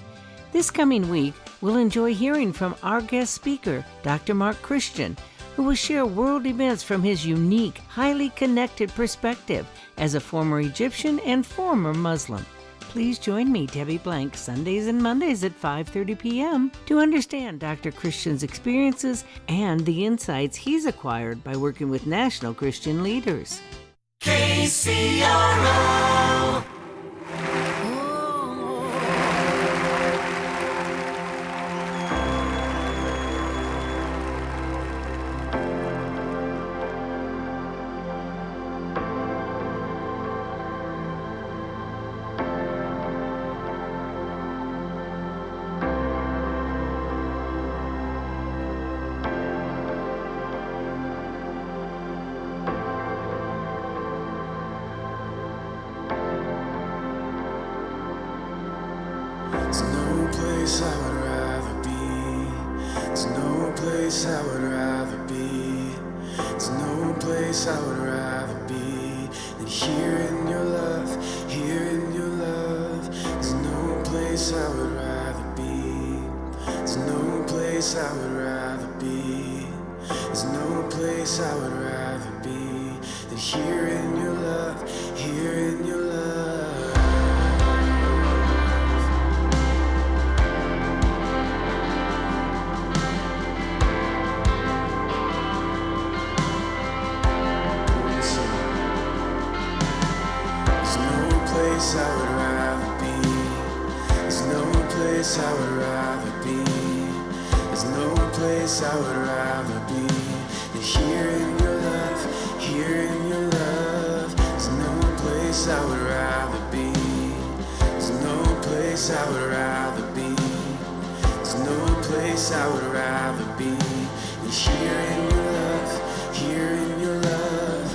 This coming week, we'll enjoy hearing from our guest speaker, Dr. Mark Christian, who will share world events from his unique, highly connected perspective as a former Egyptian and former Muslim. Please join me, Debbie Blank, Sundays and Mondays at 5:30 p.m. to understand Dr. Christian's experiences and the insights he's acquired by working with national Christian leaders. KCRO. There's no place I would rather be. There's no place I would rather be. There's no place I would rather be than here in your love, here in your love. There's no place I would rather be. There's no place I would rather be than here in your love, here in your love. There's no place I would rather be. There's no place I would rather be. There's no place I would rather be than here in your love, here in your love. There's no place I would rather be. There's no place I would rather be. There's no place I would rather be than here in your love, here in your love.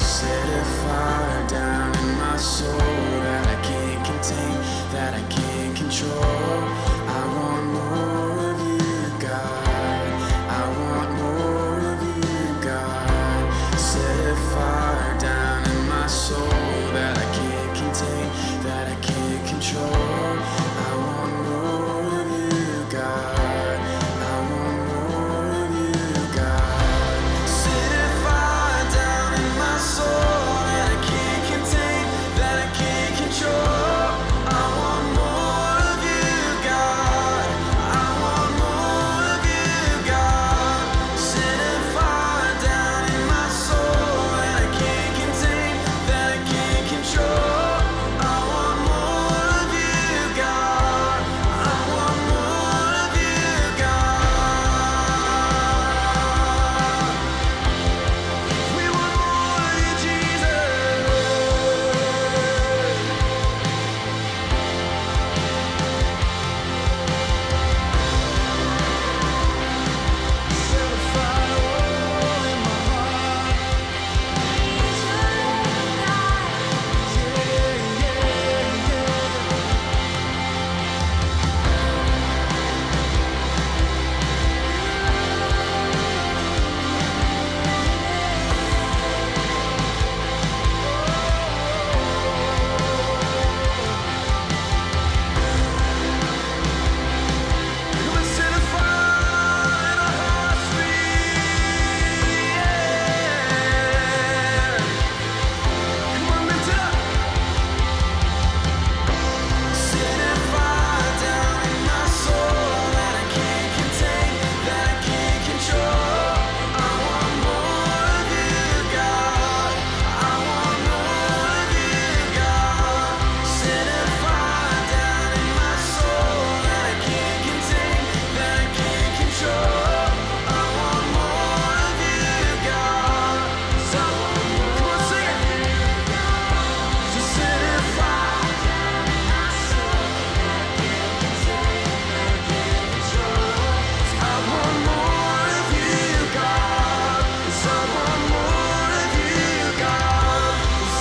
Set a fire down in my soul that I can't contain, that I can't control. I want more of you, God. I want more of you, God. Set a fire down in my soul that I can't contain, that I can't control. I want more of you, God. I want more of you, God. Set a fire down in my soul that I can't contain, that I can't control. I want more of you, God. I want more of you, God. Set a fire down in my soul that I can't contain, that I can't control. I want more of you, God. I want more of you, God. We want more of you, Jesus. Set a fire in my heart. Come and set a fire in our hearts, yeah. Come on, lift it up. Set a fire down in my soul that I can't contain, that I can't control. I want more of you, God. I want more of you, God. Set a fire down in my soul that I can't contain, that I can't control. I want more of you, God. So, come on, sing it. So set a fire down in my soul that I can't contain, that I can't control. I want more of you, God. I want more of you, God.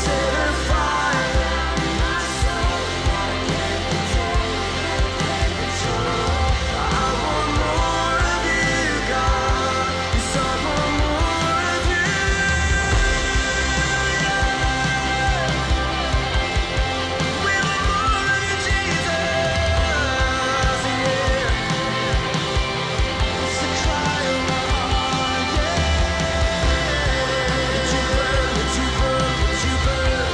Set a fire down in my soul that I can't contain, that I can't control. I want more of you, God. I want more of you. We want more of you, Jesus. Yeah. It's a cry of my heart, yeah. Would you burn, would you burn, would you burn?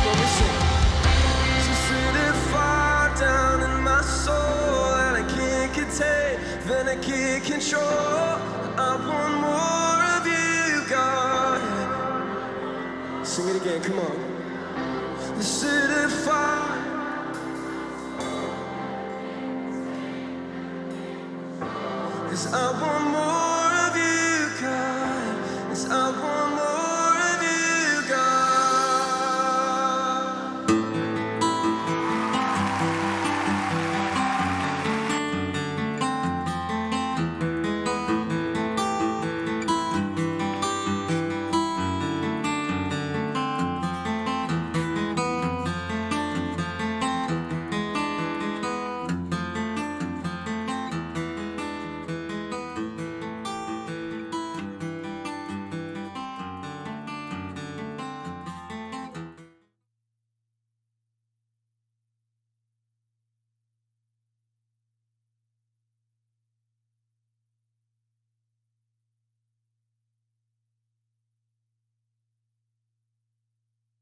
Let me sing. So set a fire down in my soul that I can't contain, that I can't control. I want more of you, God. Sing it again, come on. Set a fire. 'Cause I want more.